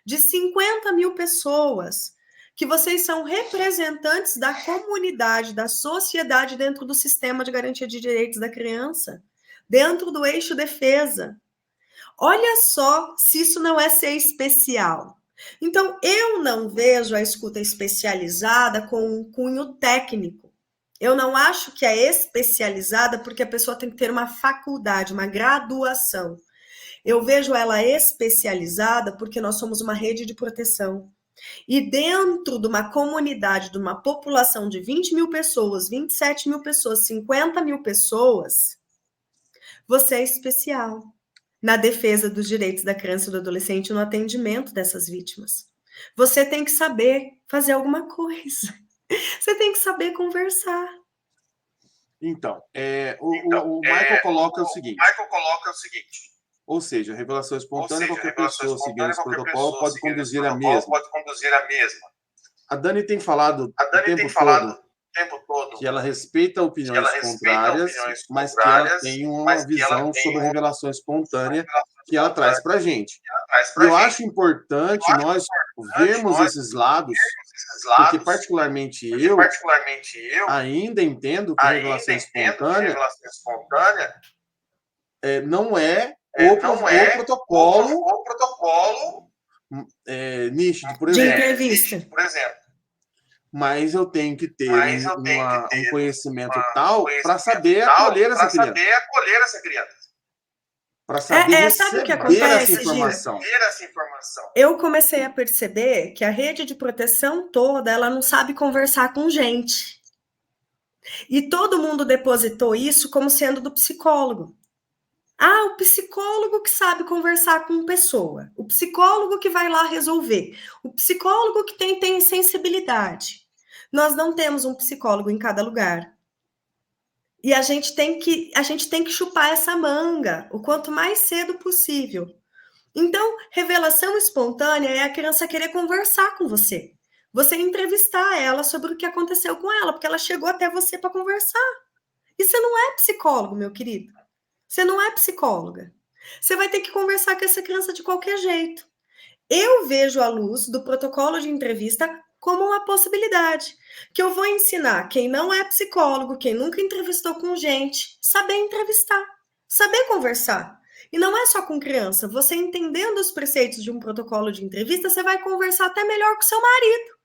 de 50 mil pessoas, que vocês são representantes da comunidade, da sociedade dentro do sistema de garantia de direitos da criança, dentro do eixo defesa. Olha só se isso não é ser especial. Então, eu não vejo a escuta especializada com um cunho técnico. Eu não acho que é especializada porque a pessoa tem que ter uma faculdade, uma graduação. Eu vejo ela especializada porque nós somos uma rede de proteção. E dentro de uma comunidade, de uma população de 20 mil pessoas, 27 mil pessoas, 50 mil pessoas, você é especial na defesa dos direitos da criança e do adolescente no atendimento dessas vítimas. Você tem que saber fazer alguma coisa. Você tem que saber conversar. Então, o Michael coloca o seguinte. Ou seja, a revelação espontânea, qualquer pessoa seguindo esse protocolo pode conduzir a mesma. A Dani tem falado o tempo todo que ela respeita opiniões contrárias, mas que ela tem uma visão sobre a revelação espontânea que ela traz para a gente. E eu acho importante nós vermos esses lados, porque particularmente eu ainda entendo que a revelação espontânea não é o protocolo NICHD, por exemplo. De entrevista. Mas eu tenho que ter um conhecimento tal para saber acolher essa criança. Para saber sabe o que receber acontece, essa informação. Eu comecei a perceber que a rede de proteção toda, ela não sabe conversar com gente. E todo mundo depositou isso como sendo do psicólogo. O psicólogo que sabe conversar com pessoa. O psicólogo que vai lá resolver. O psicólogo que tem sensibilidade. Nós não temos um psicólogo em cada lugar. E a gente tem que chupar essa manga o quanto mais cedo possível. Então, revelação espontânea é a criança querer conversar com você. Você entrevistar ela sobre o que aconteceu com ela, porque ela chegou até você para conversar. E você não é psicólogo, meu querido. Você não é psicóloga. Você vai ter que conversar com essa criança de qualquer jeito. Eu vejo a luz do protocolo de entrevista como uma possibilidade, que eu vou ensinar quem não é psicólogo, quem nunca entrevistou com gente, saber entrevistar, saber conversar. E não é só com criança, você entendendo os preceitos de um protocolo de entrevista, você vai conversar até melhor com seu marido,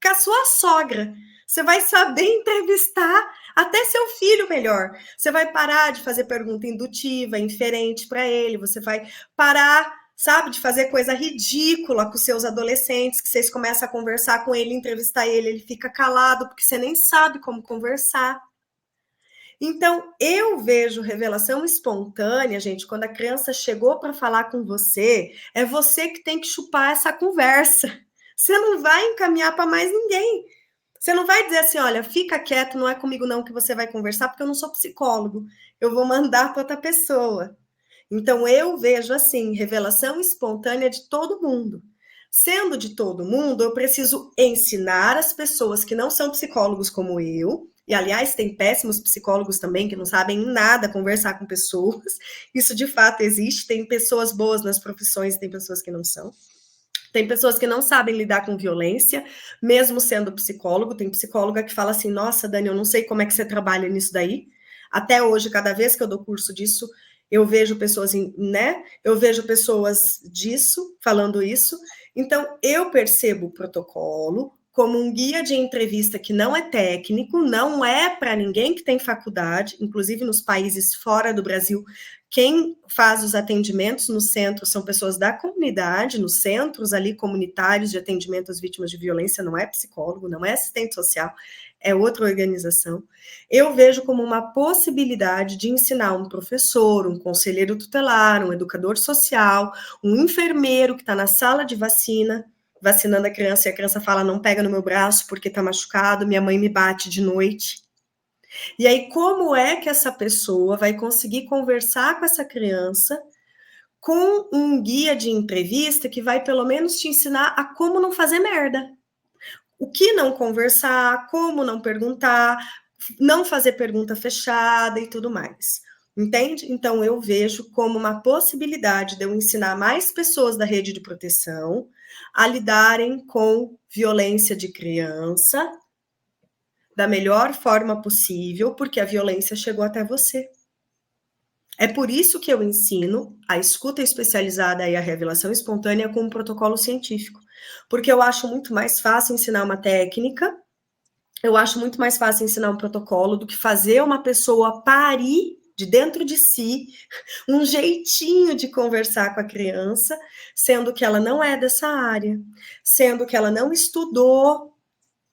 com a sua sogra. Você vai saber entrevistar até seu filho melhor. Você vai parar de fazer pergunta indutiva, inferente para ele, você vai parar, sabe, de fazer coisa ridícula com seus adolescentes, que vocês começam a conversar com ele, entrevistar ele, ele fica calado, porque você nem sabe como conversar. Então, eu vejo revelação espontânea, gente, quando a criança chegou para falar com você, é você que tem que chupar essa conversa. Você não vai encaminhar para mais ninguém. Você não vai dizer assim, olha, fica quieto, não é comigo não que você vai conversar, porque eu não sou psicólogo. Eu vou mandar para outra pessoa. Então, eu vejo assim, revelação espontânea de todo mundo. Sendo de todo mundo, eu preciso ensinar as pessoas que não são psicólogos como eu, e aliás, tem péssimos psicólogos também que não sabem nada conversar com pessoas. Isso de fato existe, tem pessoas boas nas profissões, tem pessoas que não são. Tem pessoas que não sabem lidar com violência, mesmo sendo psicólogo. Tem psicóloga que fala assim, nossa, Dani, eu não sei como é que você trabalha nisso daí. Até hoje, cada vez que eu dou curso disso, eu vejo pessoas, né? Eu vejo pessoas disso, falando isso. Então, eu percebo o protocolo como um guia de entrevista que não é técnico, não é para ninguém que tem faculdade, inclusive nos países fora do Brasil, quem faz os atendimentos no centro são pessoas da comunidade, nos centros ali comunitários de atendimento às vítimas de violência, não é psicólogo, não é assistente social, é outra organização. Eu vejo como uma possibilidade de ensinar um professor, um conselheiro tutelar, um educador social, um enfermeiro que está na sala de vacina, vacinando a criança, e a criança fala, não pega no meu braço porque está machucado, minha mãe me bate de noite. E aí, como é que essa pessoa vai conseguir conversar com essa criança com um guia de entrevista que vai, pelo menos, te ensinar a como não fazer merda? O que não conversar, como não perguntar, não fazer pergunta fechada e tudo mais. Entende? Então, eu vejo como uma possibilidade de eu ensinar mais pessoas da rede de proteção a lidarem com violência de criança da melhor forma possível, porque a violência chegou até você. É por isso que eu ensino a escuta especializada e a revelação espontânea com um protocolo científico, porque eu acho muito mais fácil ensinar uma técnica, eu acho muito mais fácil ensinar um protocolo do que fazer uma pessoa parir de dentro de si um jeitinho de conversar com a criança, sendo que ela não é dessa área, sendo que ela não estudou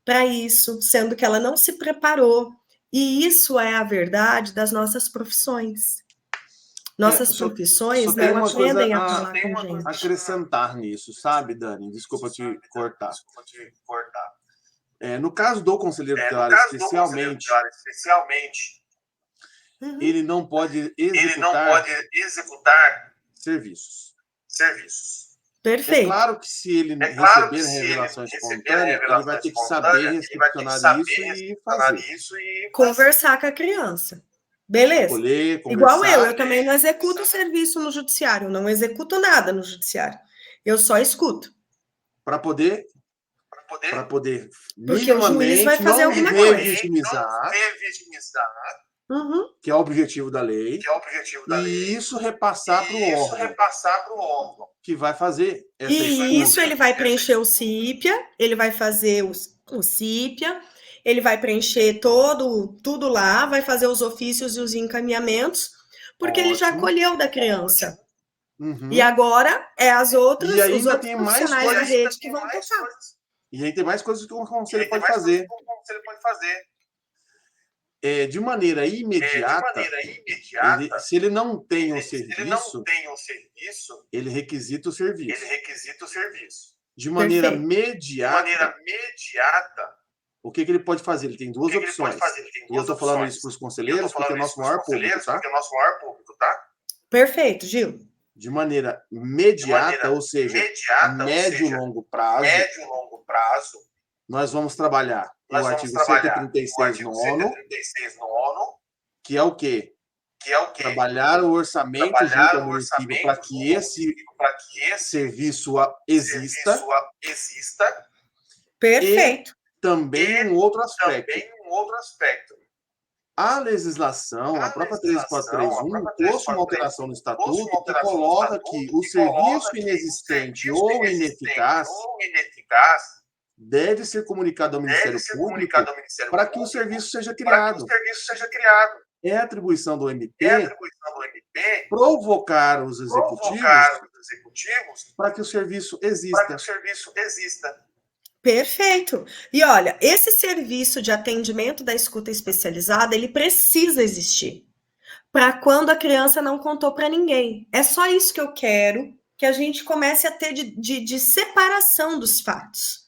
para isso, sendo que ela não se preparou. E isso é a verdade das nossas profissões. Nossas profissões não aprendem a falar com gente. Acrescentar nisso, sabe, Dani? Desculpa te cortar. No caso do conselheiro tutelar, especialmente, ele não pode executar serviços. Perfeito. É claro que se ele receber revelação espontânea, ele vai ter que saber recepcionar isso e fazer. Conversar com a criança. Beleza. Acolher, igual eu também não executo serviço no judiciário, eu não executo nada no judiciário. Eu só escuto. Para poder porque o juiz vai fazer alguma coisa. Revitimizar, que é o objetivo da lei, e isso repassar para o órgão que vai fazer essa escuta. Isso ele vai preencher o CIPIA, ele vai fazer o CIPIA, ele vai preencher tudo lá, vai fazer os ofícios e os encaminhamentos, porque ele já acolheu da criança. Uhum. E agora é os outros profissionais da rede que vão tocar. E aí tem mais coisas que o conselho pode fazer. De maneira imediata, se ele não tem o serviço, ele requisita o serviço. De maneira imediata, O que ele pode fazer? Ele tem duas opções. E eu estou falando isso para os conselheiros porque é o nosso maior público, tá? Perfeito, Gil. De maneira imediata, ou seja, médio e longo prazo, nós vamos trabalhar o artigo 136 no ONU, que é o quê? Trabalhar o orçamento junto ao município para que esse serviço exista. Perfeito. E também um outro aspecto. A legislação, a própria 13431, trouxe uma alteração no estatuto que coloca que o serviço inexistente ou ineficaz deve ser comunicado ao Ministério Público para que o serviço seja criado. É atribuição do MP provocar os executivos para que o serviço exista. Perfeito. E olha, esse serviço de atendimento da escuta especializada, ele precisa existir para quando a criança não contou para ninguém. É só isso que eu quero que a gente comece a ter de separação dos fatos.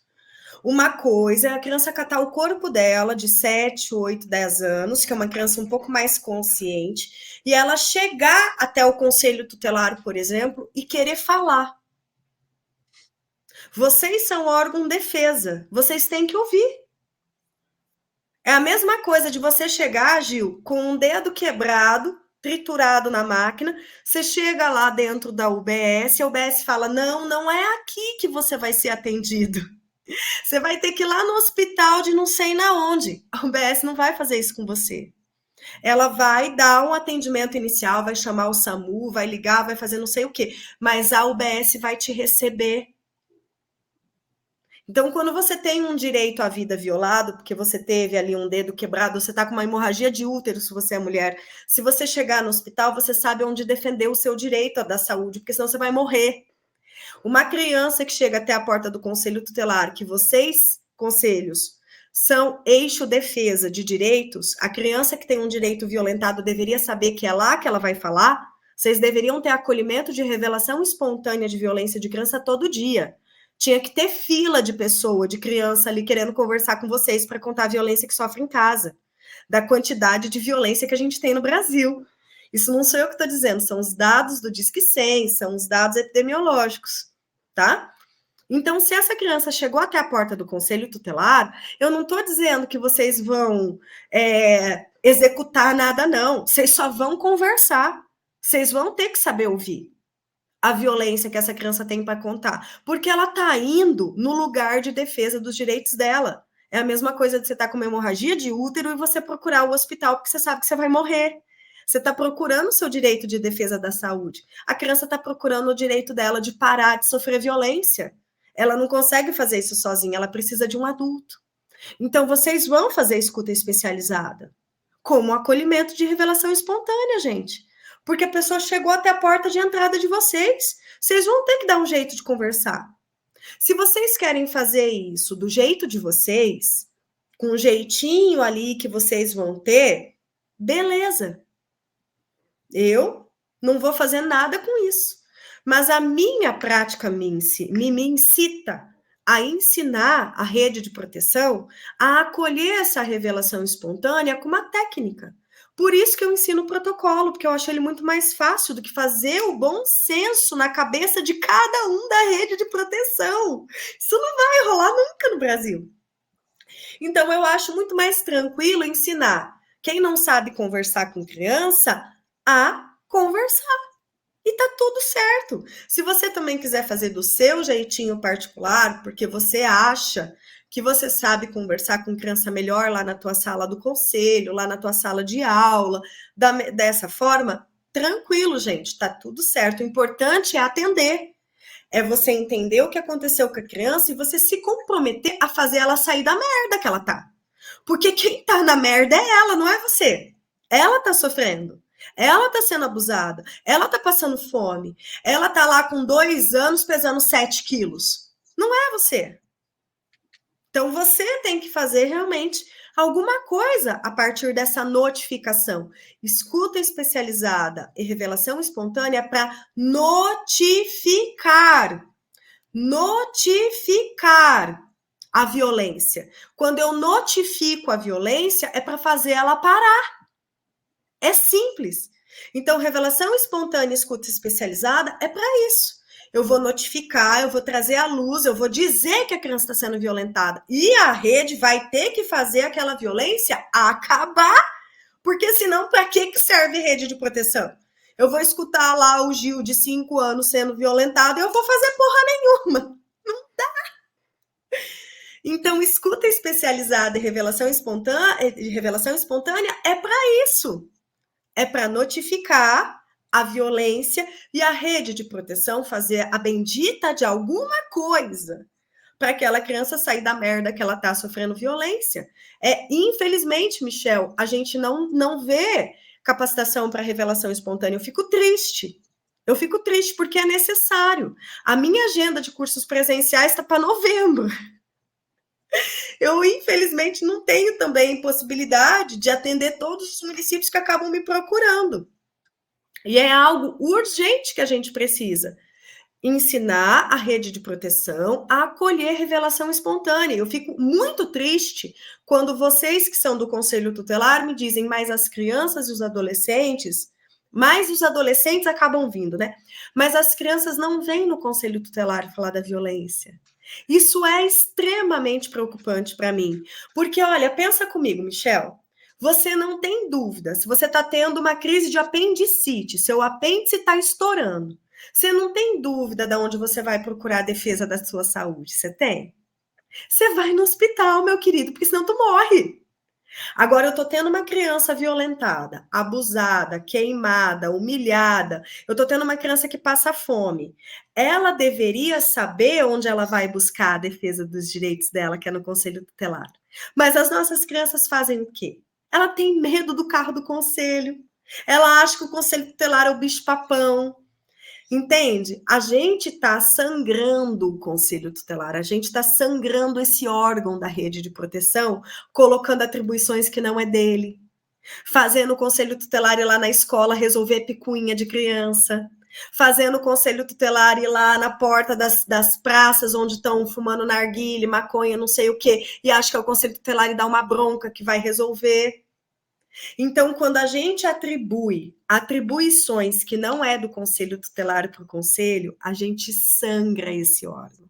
Uma coisa é a criança catar o corpo dela de 7, 8, 10 anos, que é uma criança um pouco mais consciente, e ela chegar até o conselho tutelar, por exemplo, e querer falar. Vocês são órgão de defesa, vocês têm que ouvir. É a mesma coisa de você chegar, Gil, com um dedo quebrado, triturado na máquina, você chega lá dentro da UBS, a UBS fala, não é aqui que você vai ser atendido. Você vai ter que ir lá no hospital de não sei na onde. A UBS não vai fazer isso com você. Ela vai dar um atendimento inicial, vai chamar o SAMU, vai ligar, vai fazer não sei o quê, mas a UBS vai te receber. Então, quando você tem um direito à vida violado, porque você teve ali um dedo quebrado, você está com uma hemorragia de útero, se você é mulher, se você chegar no hospital, você sabe onde defender o seu direito da saúde, porque senão você vai morrer. Uma criança que chega até a porta do conselho tutelar, que vocês, conselhos, são eixo defesa de direitos, a criança que tem um direito violentado deveria saber que é lá que ela vai falar, vocês deveriam ter acolhimento de revelação espontânea de violência de criança todo dia. Tinha que ter fila de pessoa, de criança ali querendo conversar com vocês para contar a violência que sofre em casa, da quantidade de violência que a gente tem no Brasil. Isso não sou eu que estou dizendo, são os dados do Disque 100, são os dados epidemiológicos, tá? Então, se essa criança chegou até a porta do conselho tutelar, eu não estou dizendo que vocês vão executar nada, não. Vocês só vão conversar. Vocês vão ter que saber ouvir a violência que essa criança tem para contar, porque ela está indo no lugar de defesa dos direitos dela. É a mesma coisa de você estar com uma hemorragia de útero e você procurar o hospital porque você sabe que você vai morrer. Você está procurando o seu direito de defesa da saúde. A criança está procurando o direito dela de parar de sofrer violência. Ela não consegue fazer isso sozinha, ela precisa de um adulto. Então, vocês vão fazer escuta especializada, como acolhimento de revelação espontânea, gente. Porque a pessoa chegou até a porta de entrada de vocês. Vocês vão ter que dar um jeito de conversar. Se vocês querem fazer isso do jeito de vocês, com um jeitinho ali que vocês vão ter, beleza. Eu não vou fazer nada com isso. Mas a minha prática me incita a ensinar a rede de proteção a acolher essa revelação espontânea com uma técnica. Por isso que eu ensino o protocolo, porque eu acho ele muito mais fácil do que fazer o bom senso na cabeça de cada um da rede de proteção. Isso não vai rolar nunca no Brasil. Então, eu acho muito mais tranquilo ensinar quem não sabe conversar com criança a conversar. E tá tudo certo. Se você também quiser fazer do seu jeitinho particular, porque você acha que você sabe conversar com criança melhor lá na tua sala do conselho, lá na tua sala de aula, dessa forma, tranquilo, gente, tá tudo certo. O importante é atender. É você entender o que aconteceu com a criança e você se comprometer a fazer ela sair da merda que ela tá. Porque quem tá na merda é ela, não é você. Ela tá sofrendo. Ela tá sendo abusada. Ela tá passando fome. Ela tá lá com 2 anos pesando 7 quilos. Não é você. Então, você tem que fazer realmente alguma coisa a partir dessa notificação. Escuta especializada e revelação espontânea para notificar. Notificar. a violência? Quando eu notifico a violência, é para fazer ela parar. É simples. Então, revelação espontânea e escuta especializada é para isso. Eu vou notificar, eu vou trazer à luz, eu vou dizer que a criança está sendo violentada. E a rede vai ter que fazer aquela violência acabar. Porque senão, para que serve rede de proteção? Eu vou escutar lá o Gil de 5 anos sendo violentado e eu vou fazer porra nenhuma. Não dá. Então, escuta especializada e revelação espontânea é para isso. É para notificar a violência e a rede de proteção fazer a bendita de alguma coisa para aquela criança sair da merda que ela está sofrendo violência. Infelizmente, Michel, a gente não vê capacitação para revelação espontânea. Eu fico triste. Porque é necessário. A minha agenda de cursos presenciais está para novembro. Eu, infelizmente, não tenho também possibilidade de atender todos os municípios que acabam me procurando. E é algo urgente que a gente precisa. Ensinar a rede de proteção a acolher revelação espontânea. Eu fico muito triste quando vocês que são do Conselho Tutelar me dizem, mas as crianças e os adolescentes, mais os adolescentes acabam vindo, né? Mas as crianças não vêm no Conselho Tutelar falar da violência. Isso é extremamente preocupante para mim. Porque, olha, pensa comigo, Michel. Você não tem dúvida, se você está tendo uma crise de apendicite, seu apêndice está estourando, você não tem dúvida de onde você vai procurar a defesa da sua saúde, você tem? Você vai no hospital, meu querido, porque senão tu morre. Agora eu tô tendo uma criança violentada, abusada, queimada, humilhada. Eu tô tendo uma criança que passa fome. Ela deveria saber onde ela vai buscar a defesa dos direitos dela, que é no Conselho Tutelar. Mas as nossas crianças fazem o quê? Ela tem medo do carro do conselho. Ela acha que o Conselho Tutelar é o bicho-papão. Entende? A gente está sangrando o Conselho Tutelar, a gente está sangrando esse órgão da rede de proteção, colocando atribuições que não é dele, fazendo o Conselho Tutelar ir lá na escola resolver picuinha de criança, fazendo o Conselho Tutelar ir lá na porta das praças onde estão fumando narguilé, maconha, não sei o quê, e acha que é o Conselho Tutelar e dá uma bronca que vai resolver. Então, quando a gente atribui atribuições que não é do Conselho Tutelar para o Conselho, a gente sangra esse órgão.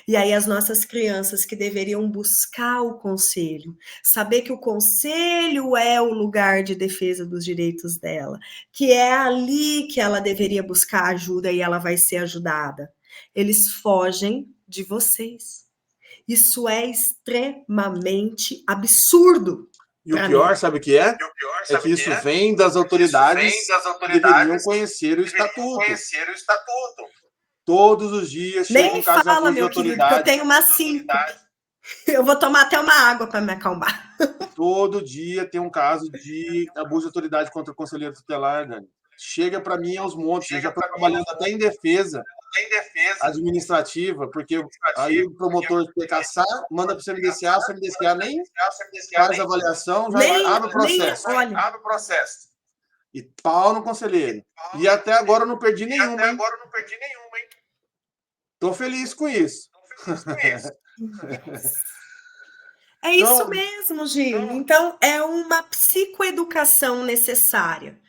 E aí as nossas crianças que deveriam buscar o Conselho, saber que o Conselho é o lugar de defesa dos direitos dela, que é ali que ela deveria buscar ajuda e ela vai ser ajudada. Eles fogem de vocês. Isso é extremamente absurdo. E o pior, sabe o que é? É que isso vem das autoridades que deveriam conhecer o estatuto. Todos os dias chega um caso de abuso de autoridade. Querido, que eu tenho uma 5. Eu vou tomar até uma água para me acalmar. Todo dia tem um caso de abuso de autoridade contra o conselheiro tutelar, Dani. Chega para mim aos montes. Eu já estou trabalhando até em defesa administrativa, porque aí o promotor quer caçar, manda para o CMDCA, o CMDCA nem faz avaliação, já abre o processo. E pau no conselheiro. E até agora eu não perdi nenhuma, hein? Tô feliz com isso. É isso mesmo, Gil. Então, é uma psicoeducação necessária,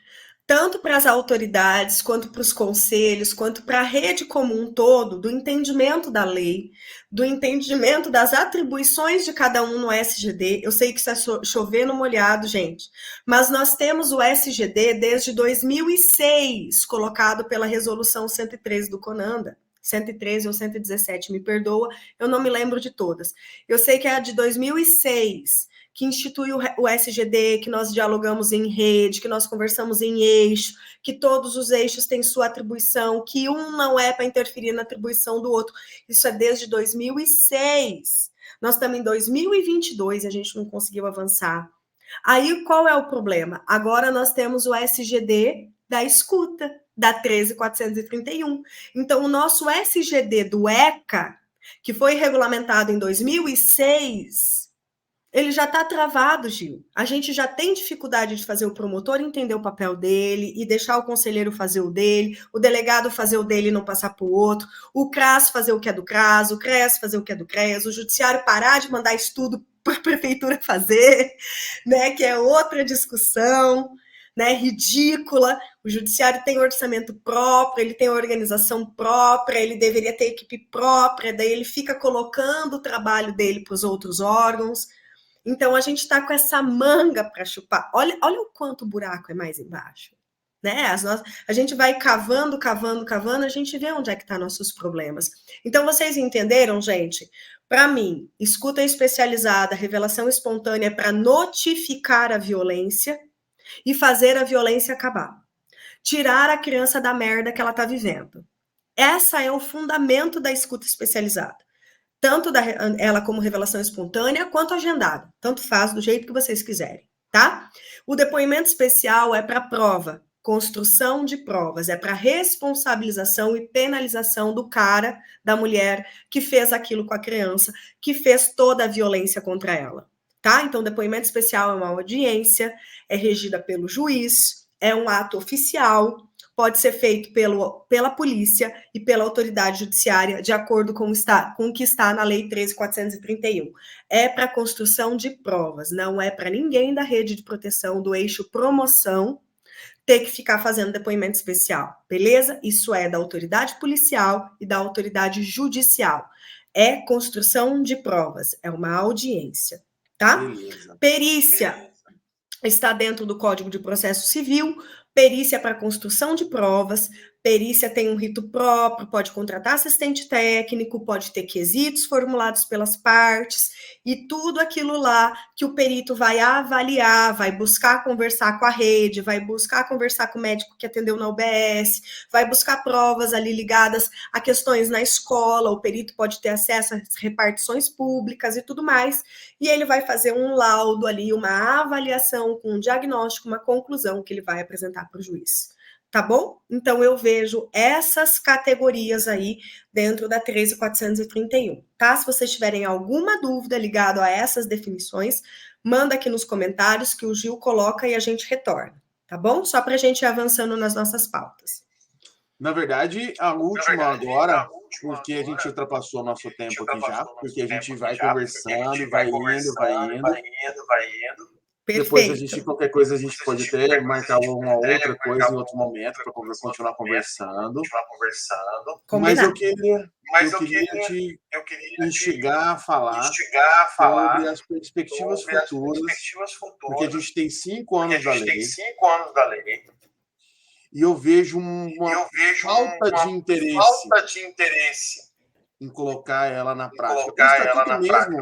tanto para as autoridades, quanto para os conselhos, quanto para a rede como um todo, do entendimento da lei, do entendimento das atribuições de cada um no SGD. Eu sei que isso é chover no molhado, gente, mas nós temos o SGD desde 2006, colocado pela Resolução 113 do CONANDA. 113 ou 117, me perdoa, eu não me lembro de todas. Eu sei que é a de 2006, que institui o SGD, que nós dialogamos em rede, que nós conversamos em eixo, que todos os eixos têm sua atribuição, que um não é para interferir na atribuição do outro. Isso é desde 2006. Nós estamos em 2022 e a gente não conseguiu avançar. Aí, qual é o problema? Agora nós temos o SGD da escuta, da 13.431. Então, o nosso SGD do ECA, que foi regulamentado em 2006, ele já está travado, Gil. A gente já tem dificuldade de fazer o promotor entender o papel dele e deixar o conselheiro fazer o dele, o delegado fazer o dele e não passar para o outro, o CRAS fazer o que é do CRAS, o CRES fazer o que é do CRES, o judiciário parar de mandar estudo para a prefeitura fazer, né, que é outra discussão, né, ridícula. O judiciário tem orçamento próprio, ele tem organização própria, ele deveria ter equipe própria, daí ele fica colocando o trabalho dele para os outros órgãos. Então, a gente está com essa manga para chupar. Olha o quanto o buraco é mais embaixo. Né? A gente vai cavando, a gente vê onde é que estão nossos problemas. Então, vocês entenderam, gente? Para mim, escuta especializada, revelação espontânea para notificar a violência e fazer a violência acabar. Tirar a criança da merda que ela está vivendo. Essa é o fundamento da escuta especializada. Tanto ela como revelação espontânea, quanto agendada. Tanto faz, do jeito que vocês quiserem, tá? O depoimento especial é para prova, construção de provas, é para responsabilização e penalização do cara, da mulher, que fez aquilo com a criança, que fez toda a violência contra ela, tá? Então, o depoimento especial é uma audiência, é regida pelo juiz, é um ato oficial, pode ser feito pela polícia e pela autoridade judiciária, de acordo com o que está na Lei 13.431. É para construção de provas, não é para ninguém da rede de proteção do eixo promoção ter que ficar fazendo depoimento especial, beleza? Isso é da autoridade policial e da autoridade judicial. É construção de provas, é uma audiência, tá? Beleza. Perícia está dentro do Código de Processo Civil. Perícia para construção de provas, perícia tem um rito próprio, pode contratar assistente técnico, pode ter quesitos formulados pelas partes, e tudo aquilo lá que o perito vai avaliar, vai buscar conversar com a rede, vai buscar conversar com o médico que atendeu na UBS, vai buscar provas ali ligadas a questões na escola, o perito pode ter acesso às repartições públicas e tudo mais, e ele vai fazer um laudo ali, uma avaliação com um diagnóstico, uma conclusão que ele vai apresentar para o juiz, tá bom? Então, eu vejo essas categorias aí dentro da 13.431, tá? Se vocês tiverem alguma dúvida ligada a essas definições, manda aqui nos comentários que o Gil coloca e a gente retorna, tá bom? Só para a gente ir avançando nas nossas pautas. Na verdade, a última agora, porque a gente ultrapassou nosso tempo aqui já, porque a gente vai conversando, vai indo. Perfeito. Depois a gente, qualquer coisa, a gente pode ter, marcar uma outra coisa em outro momento para continuar conversando. Mas eu queria te instigar a falar sobre as perspectivas futuras, porque a gente tem 5 anos da lei. E eu vejo uma falta de interesse em colocar ela na prática.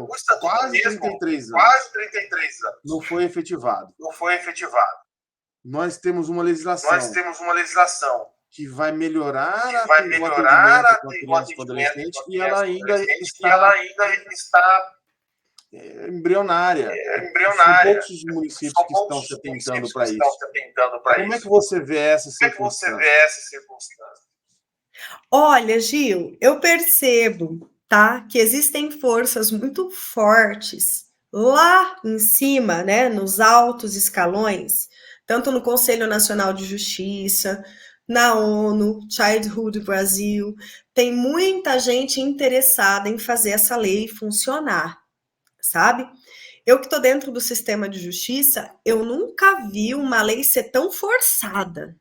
Custa quase 33 anos. Não foi efetivado. Nós temos uma legislação que vai melhorar o atendimento com a criança e adolescente, e ela ainda está embrionária. São poucos os municípios que estão se atentando para isso. Como é que você vê essa circunstância? Olha, Gil, eu percebo, tá, que existem forças muito fortes lá em cima, né, nos altos escalões, tanto no Conselho Nacional de Justiça, na ONU, Childhood Brasil, tem muita gente interessada em fazer essa lei funcionar, sabe? Eu que estou dentro do sistema de justiça, eu nunca vi uma lei ser tão forçada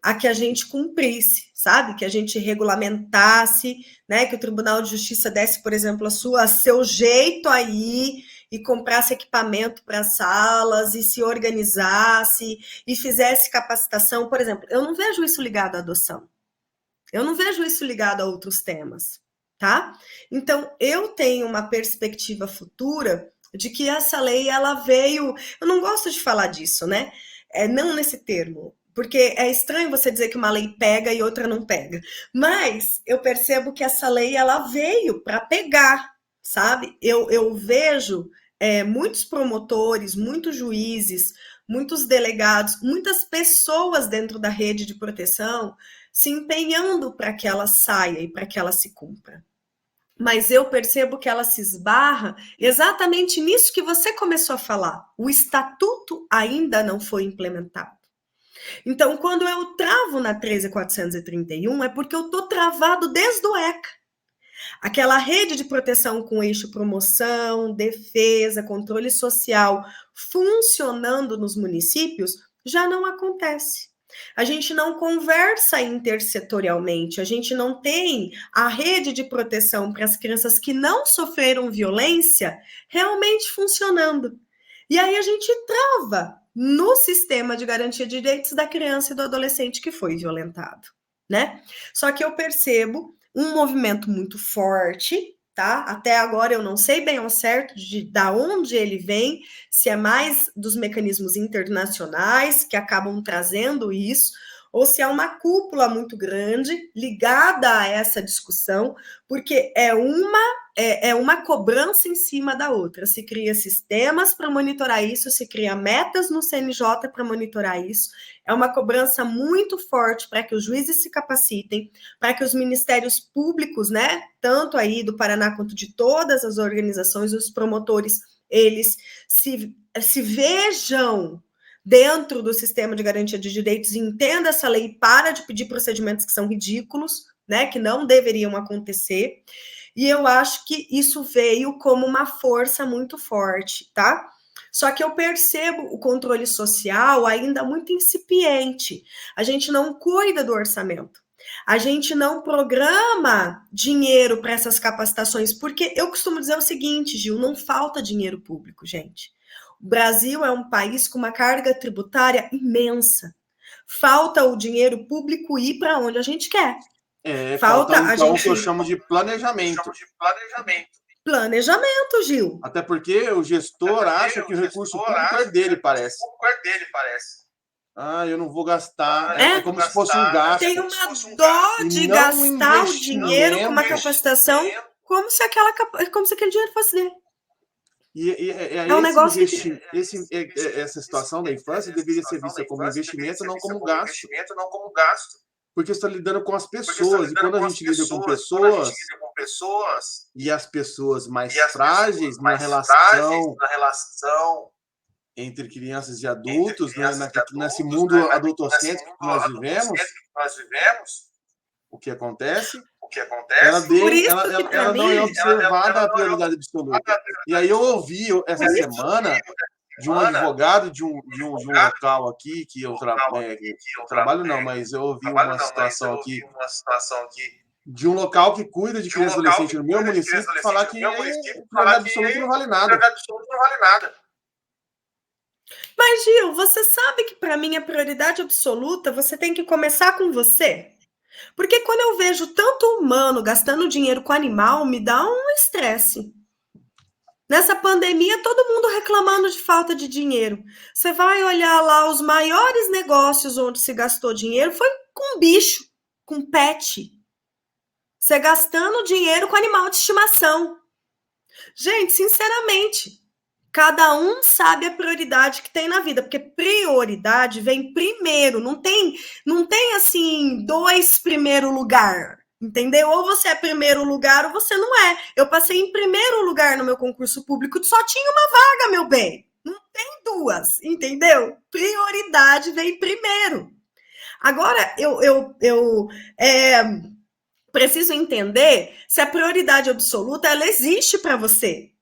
a que a gente cumprisse, sabe? Que a gente regulamentasse, né? Que o Tribunal de Justiça desse, por exemplo, seu jeito aí e comprasse equipamento para salas e se organizasse e fizesse capacitação. Por exemplo, eu não vejo isso ligado à adoção. Eu não vejo isso ligado a outros temas, tá? Então, eu tenho uma perspectiva futura de que essa lei, ela veio... Eu não gosto de falar disso, né? Não nesse termo, porque é estranho você dizer que uma lei pega e outra não pega. Mas eu percebo que essa lei, ela veio para pegar, sabe? Eu vejo muitos promotores, muitos juízes, muitos delegados, muitas pessoas dentro da rede de proteção se empenhando para que ela saia e para que ela se cumpra. mas eu percebo que ela se esbarra exatamente nisso que você começou a falar. O estatuto ainda não foi implementado. Então, quando eu travo na 13.431, é porque eu estou travado desde o ECA. Aquela rede de proteção com eixo promoção, defesa, controle social funcionando nos municípios já não acontece. A gente não conversa intersetorialmente, a gente não tem a rede de proteção para as crianças que não sofreram violência realmente funcionando. E aí a gente trava no sistema de garantia de direitos da criança e do adolescente que foi violentado, né? Só que eu percebo um movimento muito forte, tá? Até agora eu não sei bem ao certo da onde ele vem, se é mais dos mecanismos internacionais que acabam trazendo isso, ou se é uma cúpula muito grande ligada a essa discussão, porque é uma cobrança em cima da outra. Se cria sistemas para monitorar isso, se cria metas no CNJ para monitorar isso. É uma cobrança muito forte para que os juízes se capacitem, para que os ministérios públicos, né, tanto aí do Paraná quanto de todas as organizações, os promotores, eles se vejam dentro do sistema de garantia de direitos, entenda essa lei, para de pedir procedimentos que são ridículos, né, que não deveriam acontecer. E eu acho que isso veio como uma força muito forte, tá? Só que eu percebo o controle social ainda muito incipiente. A gente não cuida do orçamento. A gente não programa dinheiro para essas capacitações, porque eu costumo dizer o seguinte, Gil, não falta dinheiro público, gente. O Brasil é um país com uma carga tributária imensa. Falta o dinheiro público ir para onde a gente quer. Falta então o que eu chamo de planejamento. Planejamento, Gil. Até porque o gestor acha que o recurso público é dele, parece. Eu não vou gastar. É como se fosse um gasto. Tem uma dó de gastar o dinheiro com uma capacitação como se aquele dinheiro fosse dele. É um negócio essa situação da infância deveria ser vista como investimento, não como gasto. Porque você está lidando com as pessoas. E quando a gente lida com pessoas, e as pessoas mais frágeis na relação entre crianças e adultos, nesse mundo adultocêntrico que nós vivemos, o que acontece? Ela não é observada a prioridade absoluta. E aí eu ouvi essa semana de um advogado de um local aqui que eu trabalho não, mas eu ouvi uma situação aqui de um local que cuida de crianças e adolescentes no meu município falar que prioridade absoluta não vale nada. Mas, Gil, você sabe que para mim a prioridade absoluta você tem que começar com você? Porque quando eu vejo tanto humano gastando dinheiro com animal, me dá um estresse. Nessa pandemia, todo mundo reclamando de falta de dinheiro. Você vai olhar lá, os maiores negócios onde se gastou dinheiro foi com bicho, com pet. Você gastando dinheiro com animal de estimação. Gente, sinceramente, cada um sabe a prioridade que tem na vida, porque prioridade vem primeiro, não tem assim, dois primeiro lugar. Entendeu? Ou você é primeiro lugar ou você não é. Eu passei em primeiro lugar no meu concurso público, só tinha uma vaga, meu bem. Não tem duas, entendeu? Prioridade vem primeiro. Agora, eu preciso entender se a prioridade absoluta ela existe para você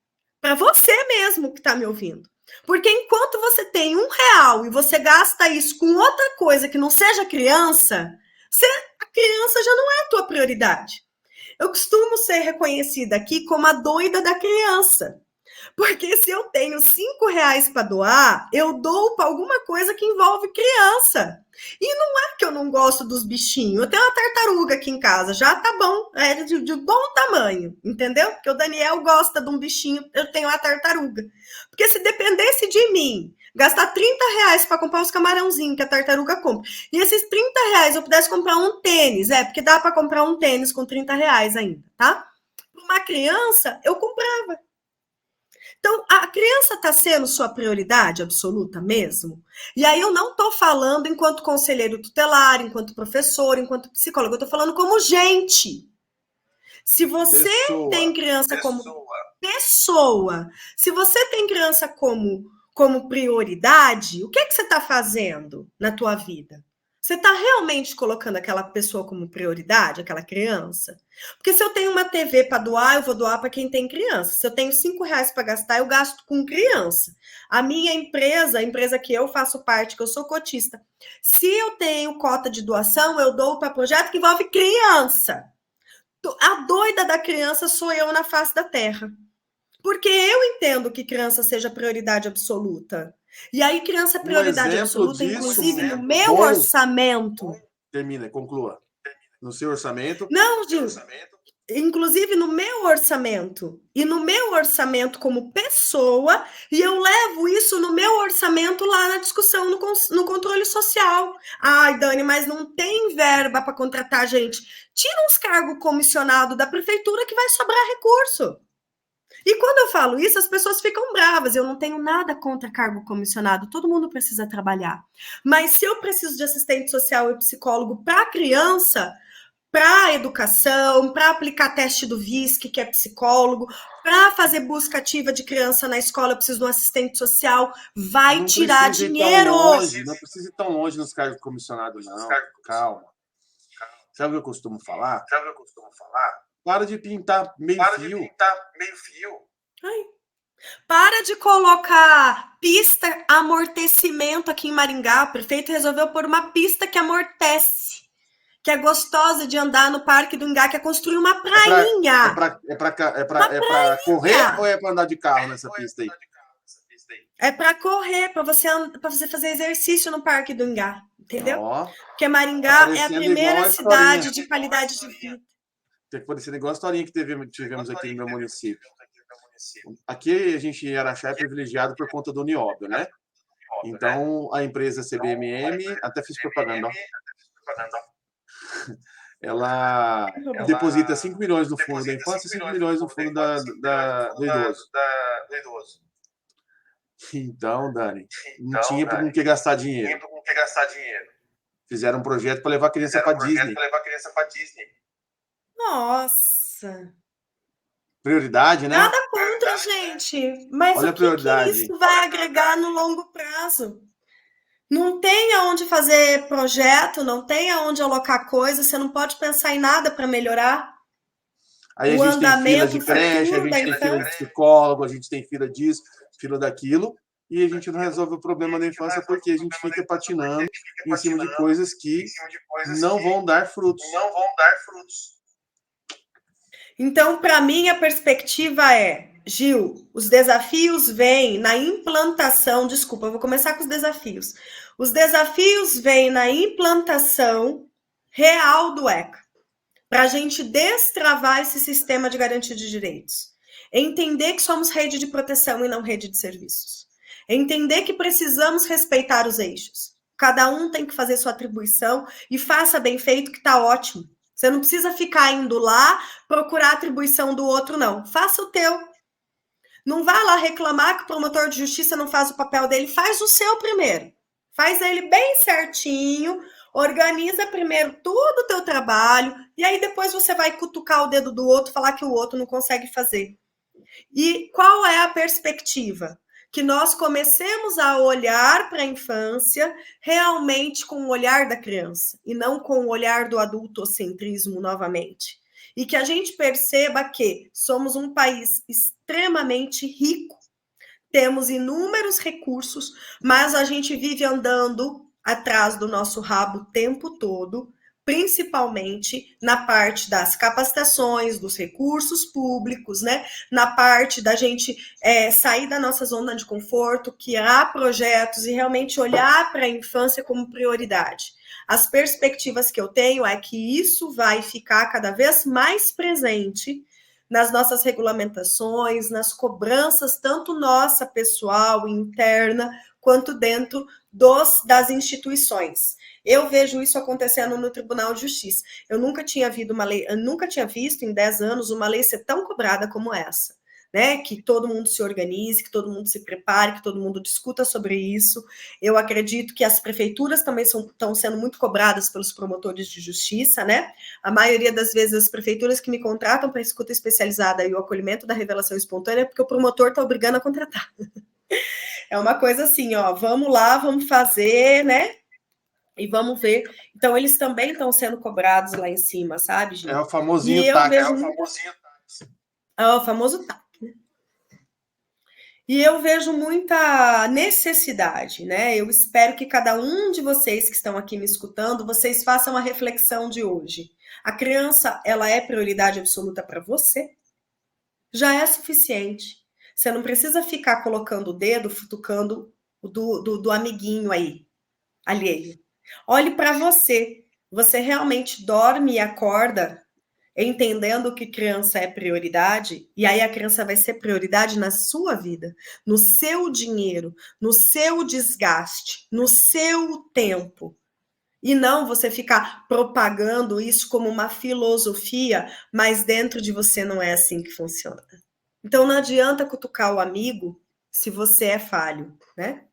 mesmo que está me ouvindo. Porque enquanto você tem R$1 e você gasta isso com outra coisa que não seja criança, a criança já não é a tua prioridade. Eu costumo ser reconhecida aqui como a doida da criança. Porque se eu tenho R$5 para doar, eu dou para alguma coisa que envolve criança. E não é que eu não gosto dos bichinhos. Eu tenho uma tartaruga aqui em casa, já tá bom, é de bom tamanho, entendeu? Porque o Daniel gosta de um bichinho, eu tenho uma tartaruga. Porque se dependesse de mim, gastar R$30 para comprar os camarãozinhos que a tartaruga compra, e esses R$30 eu pudesse comprar um tênis, porque dá para comprar um tênis com R$30 ainda, tá? Para uma criança, eu comprava. Então, a criança está sendo sua prioridade absoluta mesmo? E aí eu não estou falando enquanto conselheiro tutelar, enquanto professor, enquanto psicólogo, eu estou falando como gente. Se você tem criança como pessoa, se você tem criança como prioridade, o que é que você está fazendo na tua vida? Você está realmente colocando aquela pessoa como prioridade, aquela criança? Porque se eu tenho uma TV para doar, eu vou doar para quem tem criança. Se eu tenho R$ 5 para gastar, eu gasto com criança. A minha empresa, a empresa que eu faço parte, que eu sou cotista, se eu tenho cota de doação, eu dou para projeto que envolve criança. A doida da criança sou eu na face da terra. Porque eu entendo que criança seja prioridade absoluta. E aí, criança é prioridade absoluta, inclusive no meu orçamento. Termina, conclua. No seu orçamento. Não, Gil. Inclusive no meu orçamento. E no meu orçamento como pessoa, e eu levo isso no meu orçamento lá na discussão no controle social. Ai, Dani, mas não tem verba para contratar gente. Tira uns cargos comissionados da prefeitura que vai sobrar recurso. E quando eu falo isso, as pessoas ficam bravas. Eu não tenho nada contra cargo comissionado. Todo mundo precisa trabalhar. Mas se eu preciso de assistente social e psicólogo para criança, para educação, para aplicar teste do VISC, que é psicólogo, para fazer busca ativa de criança na escola, eu preciso de um assistente social, vai tirar dinheiro. Não precisa ir tão longe nos cargos comissionados, não. Calma. Sabe o que eu costumo falar? Para de pintar meio fio. Ai. Para de colocar pista amortecimento aqui em Maringá. O prefeito resolveu pôr uma pista que amortece, que é gostosa de andar no Parque do Ingá, que é construir uma prainha. É para correr ou é para andar de carro nessa pista aí? É para correr, para você fazer exercício no Parque do Ingá, entendeu? Porque Maringá é a primeira cidade de qualidade de vida. Tem que parecer igual a historinha que tivemos aqui no meu município. Aqui a gente em Araxá é privilegiado por conta do Nióbio, né? Então a empresa CBMM, até fiz propaganda, ela deposita 5 milhões no fundo da infância e 5 milhões no fundo do idoso. Então, Dani, não tinha com que gastar dinheiro. Fizeram um projeto para levar a criança para Disney. Nossa. Prioridade, né? Nada contra, gente. Mas olha, o que isso vai agregar no longo prazo? Não tem aonde fazer projeto, não tem aonde alocar coisa, você não pode pensar em nada para melhorar. Aí a gente tem fila de creche, a gente tem fila de psicólogo, a gente tem fila disso, fila daquilo, e a gente não resolve o problema da infância porque a gente fica patinando em cima de coisas que não vão dar frutos. Então, para mim, a perspectiva é, Gil, os desafios vêm na implantação, desculpa, eu vou começar com os desafios. Os desafios vêm na implantação real do ECA, para a gente destravar esse sistema de garantia de direitos. Entender que somos rede de proteção e não rede de serviços. Entender que precisamos respeitar os eixos. Cada um tem que fazer sua atribuição e faça bem feito, que está ótimo. Você não precisa ficar indo lá procurar a atribuição do outro, não. Faça o teu. Não vá lá reclamar que o promotor de justiça não faz o papel dele. Faz o seu primeiro. Faz ele bem certinho. Organiza primeiro todo o teu trabalho. E aí depois você vai cutucar o dedo do outro, falar que o outro não consegue fazer. E qual é a perspectiva? Que nós comecemos a olhar para a infância realmente com o olhar da criança e não com o olhar do adultocentrismo novamente. E que a gente perceba que somos um país extremamente rico, temos inúmeros recursos, mas a gente vive andando atrás do nosso rabo o tempo todo, principalmente na parte das capacitações, dos recursos públicos, né? Na parte da gente sair da nossa zona de conforto, criar projetos e realmente olhar para a infância como prioridade. As perspectivas que eu tenho é que isso vai ficar cada vez mais presente nas nossas regulamentações, nas cobranças, tanto nossa, pessoal, interna, quanto dentro das instituições. Eu vejo isso acontecendo no Tribunal de Justiça. Eu nunca tinha visto em 10 anos uma lei ser tão cobrada como essa. né? Que todo mundo se organize, que todo mundo se prepare, que todo mundo discuta sobre isso. Eu acredito que as prefeituras também estão sendo muito cobradas pelos promotores de justiça, né? A maioria das vezes as prefeituras que me contratam para escuta especializada e o acolhimento da revelação espontânea é porque o promotor está obrigando a contratar. É uma coisa assim, ó, vamos lá, vamos fazer, né? E vamos ver. Então, eles também estão sendo cobrados lá em cima, sabe, gente? É o famosinho TAC. É o famosinho TAC. É o famoso TAC. E eu vejo muita necessidade, né? Eu espero que cada um de vocês que estão aqui me escutando, vocês façam a reflexão de hoje. A criança, ela é prioridade absoluta para você? Já é suficiente. Você não precisa ficar colocando o dedo, futucando do amiguinho aí, alheio. Olhe para você. Você realmente dorme e acorda entendendo que criança é prioridade, e aí a criança vai ser prioridade na sua vida, no seu dinheiro, no seu desgaste, no seu tempo. E não você ficar propagando isso como uma filosofia, mas dentro de você não é assim que funciona. Então não adianta cutucar o amigo se você é falho, né?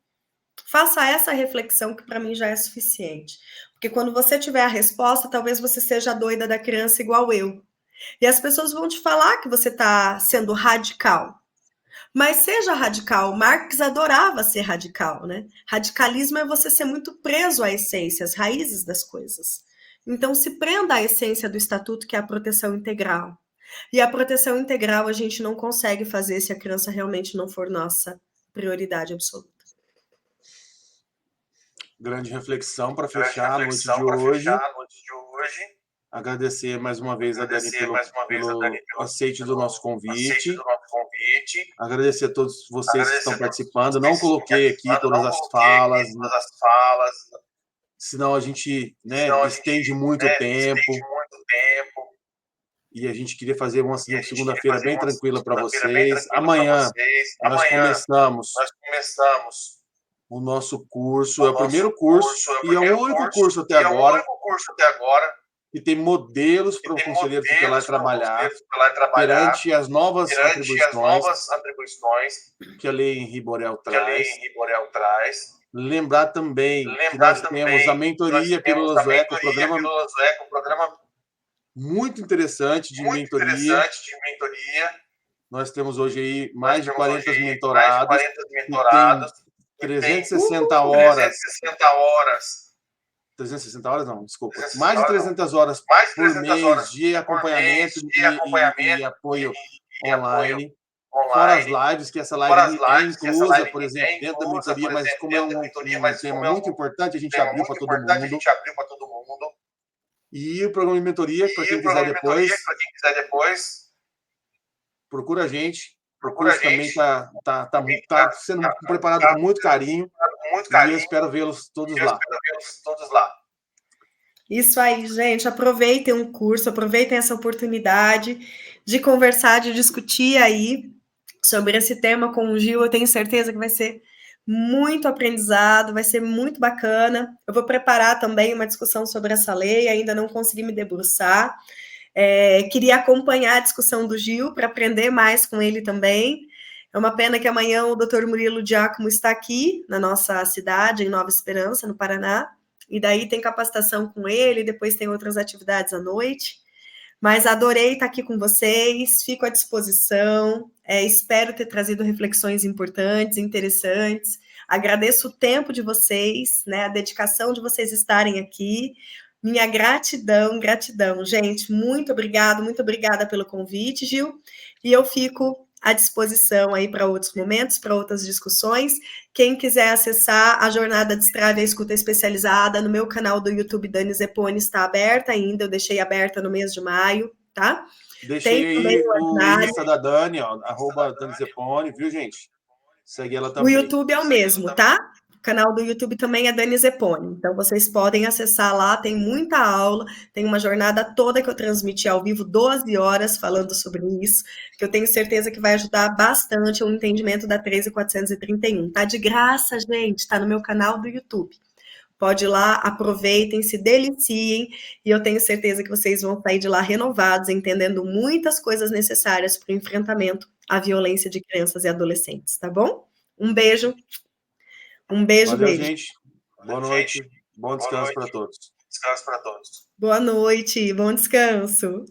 Faça essa reflexão que para mim já é suficiente. Porque quando você tiver a resposta, talvez você seja a doida da criança igual eu. E as pessoas vão te falar que você está sendo radical. Mas seja radical. Marx adorava ser radical, né? Radicalismo é você ser muito preso à essência, às raízes das coisas. Então se prenda à essência do estatuto, que é a proteção integral. E a proteção integral a gente não consegue fazer se a criança realmente não for nossa prioridade absoluta. Grande reflexão para fechar a noite de hoje. Agradecer mais uma vez a Dani pelo aceite do nosso convite. Agradecer a todos vocês que estão participando. Não coloquei aqui todas as falas, senão a gente estende muito tempo. E a gente queria fazer uma segunda-feira bem tranquila para vocês. Amanhã nós começamos o nosso curso. É o primeiro curso e é o único curso até agora que tem modelos para o conselheiro tutelar trabalhar perante as novas atribuições que a Lei Henri Borel traz. Lembrar também que nós temos a mentoria Pílulas do ECA, um programa muito interessante de mentoria. Nós temos hoje aí mais de 40 mentorados, que tem 360 horas. 360 horas não, desculpa. Mais de 300 horas por mês de acompanhamento e apoio online. Fora as lives, que essa live é inclusa, por exemplo, dentro da mentoria, mas como é um tema muito importante, a gente abriu para todo mundo. E o programa de mentoria, para quem quiser depois, procura a gente. O curso também está sendo preparado com muito carinho. E eu espero vê-los todos lá. Isso aí, gente. Aproveitem o curso, aproveitem essa oportunidade de conversar, de discutir aí sobre esse tema com o Gil. Eu tenho certeza que vai ser muito aprendizado, vai ser muito bacana. Eu vou preparar também uma discussão sobre essa lei, ainda não consegui me debruçar. Queria acompanhar a discussão do Gil para aprender mais com ele também. É uma pena que amanhã o Dr. Murilo Giacomo está aqui na nossa cidade, em Nova Esperança, no Paraná, e daí tem capacitação com ele, depois tem outras atividades à noite. Mas adorei estar aqui com vocês, fico à disposição, espero ter trazido reflexões importantes, interessantes. Agradeço o tempo de vocês, né, a dedicação de vocês estarem aqui. Minha gratidão. Gente, muito obrigada pelo convite, Gil. E eu fico à disposição aí para outros momentos, para outras discussões. Quem quiser acessar a Jornada Destrave a Escuta Especializada no meu canal do YouTube, Dani Zeponi, está aberta ainda. Eu deixei aberta no mês de maio, tá? Deixei aí o Insta da Dani, ó, @Dani Zeponi, viu, gente? Segue ela também. O YouTube é o mesmo, tá? O canal do YouTube também é Dani Zeponi. Então, vocês podem acessar lá, tem muita aula, tem uma jornada toda que eu transmiti ao vivo, 12 horas, falando sobre isso, que eu tenho certeza que vai ajudar bastante o entendimento da 13.431. Tá de graça, gente, tá no meu canal do YouTube. Pode ir lá, aproveitem, se deliciem, e eu tenho certeza que vocês vão sair de lá renovados, entendendo muitas coisas necessárias para o enfrentamento a violência de crianças e adolescentes, tá bom? Um beijo, um beijo, Valeu, beijo. gente. Boa noite. Bom descanso para todos. Boa noite, bom descanso.